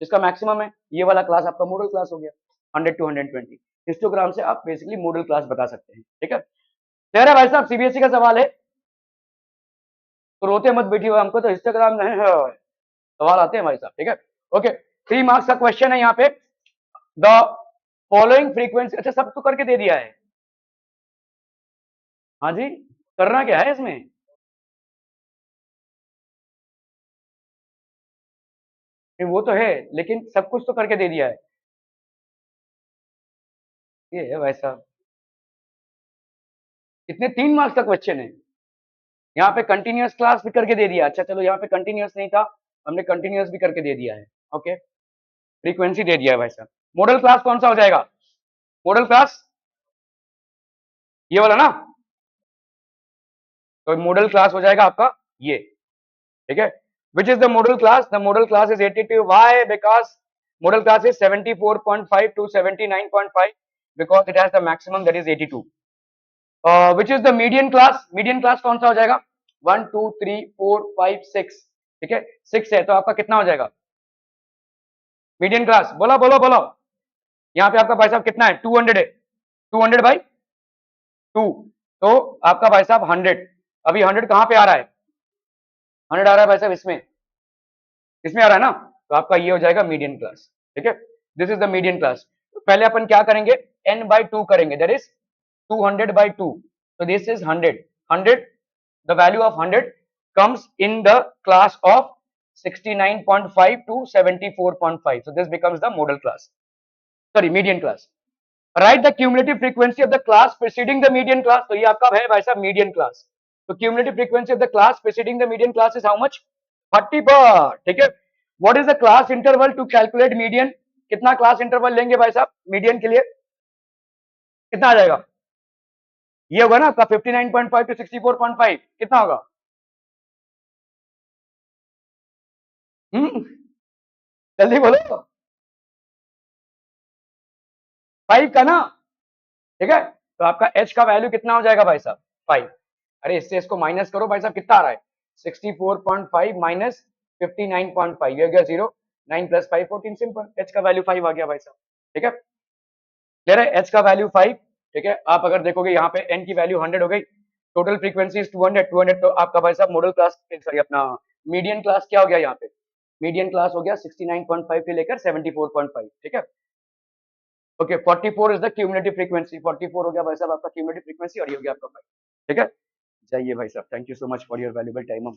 S1: जिसका मैक्सिमम है. ये वाला क्लास आपका मॉडल क्लास हो गया 100 टू 120. हिस्टोग्राम से आप बेसिकली मॉडल क्लास बता सकते हैं. ठीक है. कह रहे भाई साहब सीबीएसई का सवाल है तो रोते मत बैठिए, हमको तो हिस्टोग्राम नहीं है. सवाल आते हैं भाई साहब. ठीक है. ओके. 3 मार्क्स का क्वेश्चन है यहाँ पे. The following frequency. अच्छा सब तो करके दे दिया है. हाँ जी. करना क्या है इसमें. वो तो है लेकिन सब कुछ तो करके दे दिया है. ये है भाई साहब. इतने 3 मार्क्स का क्वेश्चन है. यहाँ पे कंटिन्यूअस क्लास भी करके दे दिया. अच्छा चलो यहाँ पे कंटिन्यूअस नहीं था, हमने कंटिन्यूअस भी करके दे दिया है. ओके. फ्रीक्वेंसी दे दिया है भाई साहब. मॉडल क्लास कौन सा हो जाएगा. मॉडल क्लास ये वाला ना. तो मॉडल क्लास हो जाएगा आपका ये. ठीक है. Which is the modal class. The modal class is 82. Why. Because model class is 74.5 to 79.5 because it has the maximum that is 82. Which is the median class. Median class कौन सा हो जाएगा. 1 2 3 4 5 6. ठीक है. 6 है तो आपका कितना हो जाएगा मीडियन क्लास. बोलो बोलो बोलो. यहाँ पे आपका भाई साहब कितना है 200 है. 200 बाई 2 तो आपका भाई साहब 100. अभी 100 कहाँ पे आ रहा है. 100 आ रहा है भाई साहब इसमें. इसमें आ रहा है ना. तो आपका ये हो जाएगा मीडियन क्लास. ठीक है. This is the median class. पहले अपन क्या करेंगे n/2 करेंगे. That is 200/2. so this is 100. The value of 100 comes in the class of 69.5 to 74.5. So this becomes the model class. Sorry, median class. Write the cumulative frequency of the class preceding the median class. तो ये आपका है भाई साहब median class. तो cumulative frequency of the class preceding the median class is how much? 40 पर. ठीक है. What is the class interval to calculate median? कितना class interval लेंगे भाई साहब median के लिए. कितना आ जाएगा. ये होगा ना आपका 59.5 to 64.5. कितना होगा. जल्दी बोलो. 5 का ना. ठीक है. तो आपका h का वैल्यू कितना हो जाएगा भाई साहब 5. अरे इससे इसको माइनस करो भाई साहब. कितना आ रहा है 64.5 माइनस 59.5. ये हो गया 0. 9 प्लस 5 14. सिंपल. h का वैल्यू 5 आ गया भाई साहब. ठीक है. क्लियर है. h का वैल्यू 5. ठीक है. आप अगर देखोगे यहाँ पे n की वैल्यू 100 हो गई. Total frequency is 200. तो आपका भाई साहब मॉडल क्लास सॉरी अपना मीडियन क्लास क्या हो गया यहाँ पे. मीडियन क्लास हो गया 69.5 से लेकर 74.5. ठीक है. Okay. 44 is the cumulative frequency. 44 हो गया भाई साहब आपका क्यूमुलेटिव फ्रीक्वेंसी और ये हो गया आपका 5. ठीक है. जाइए भाई साहब. Thank you so much for your valuable time.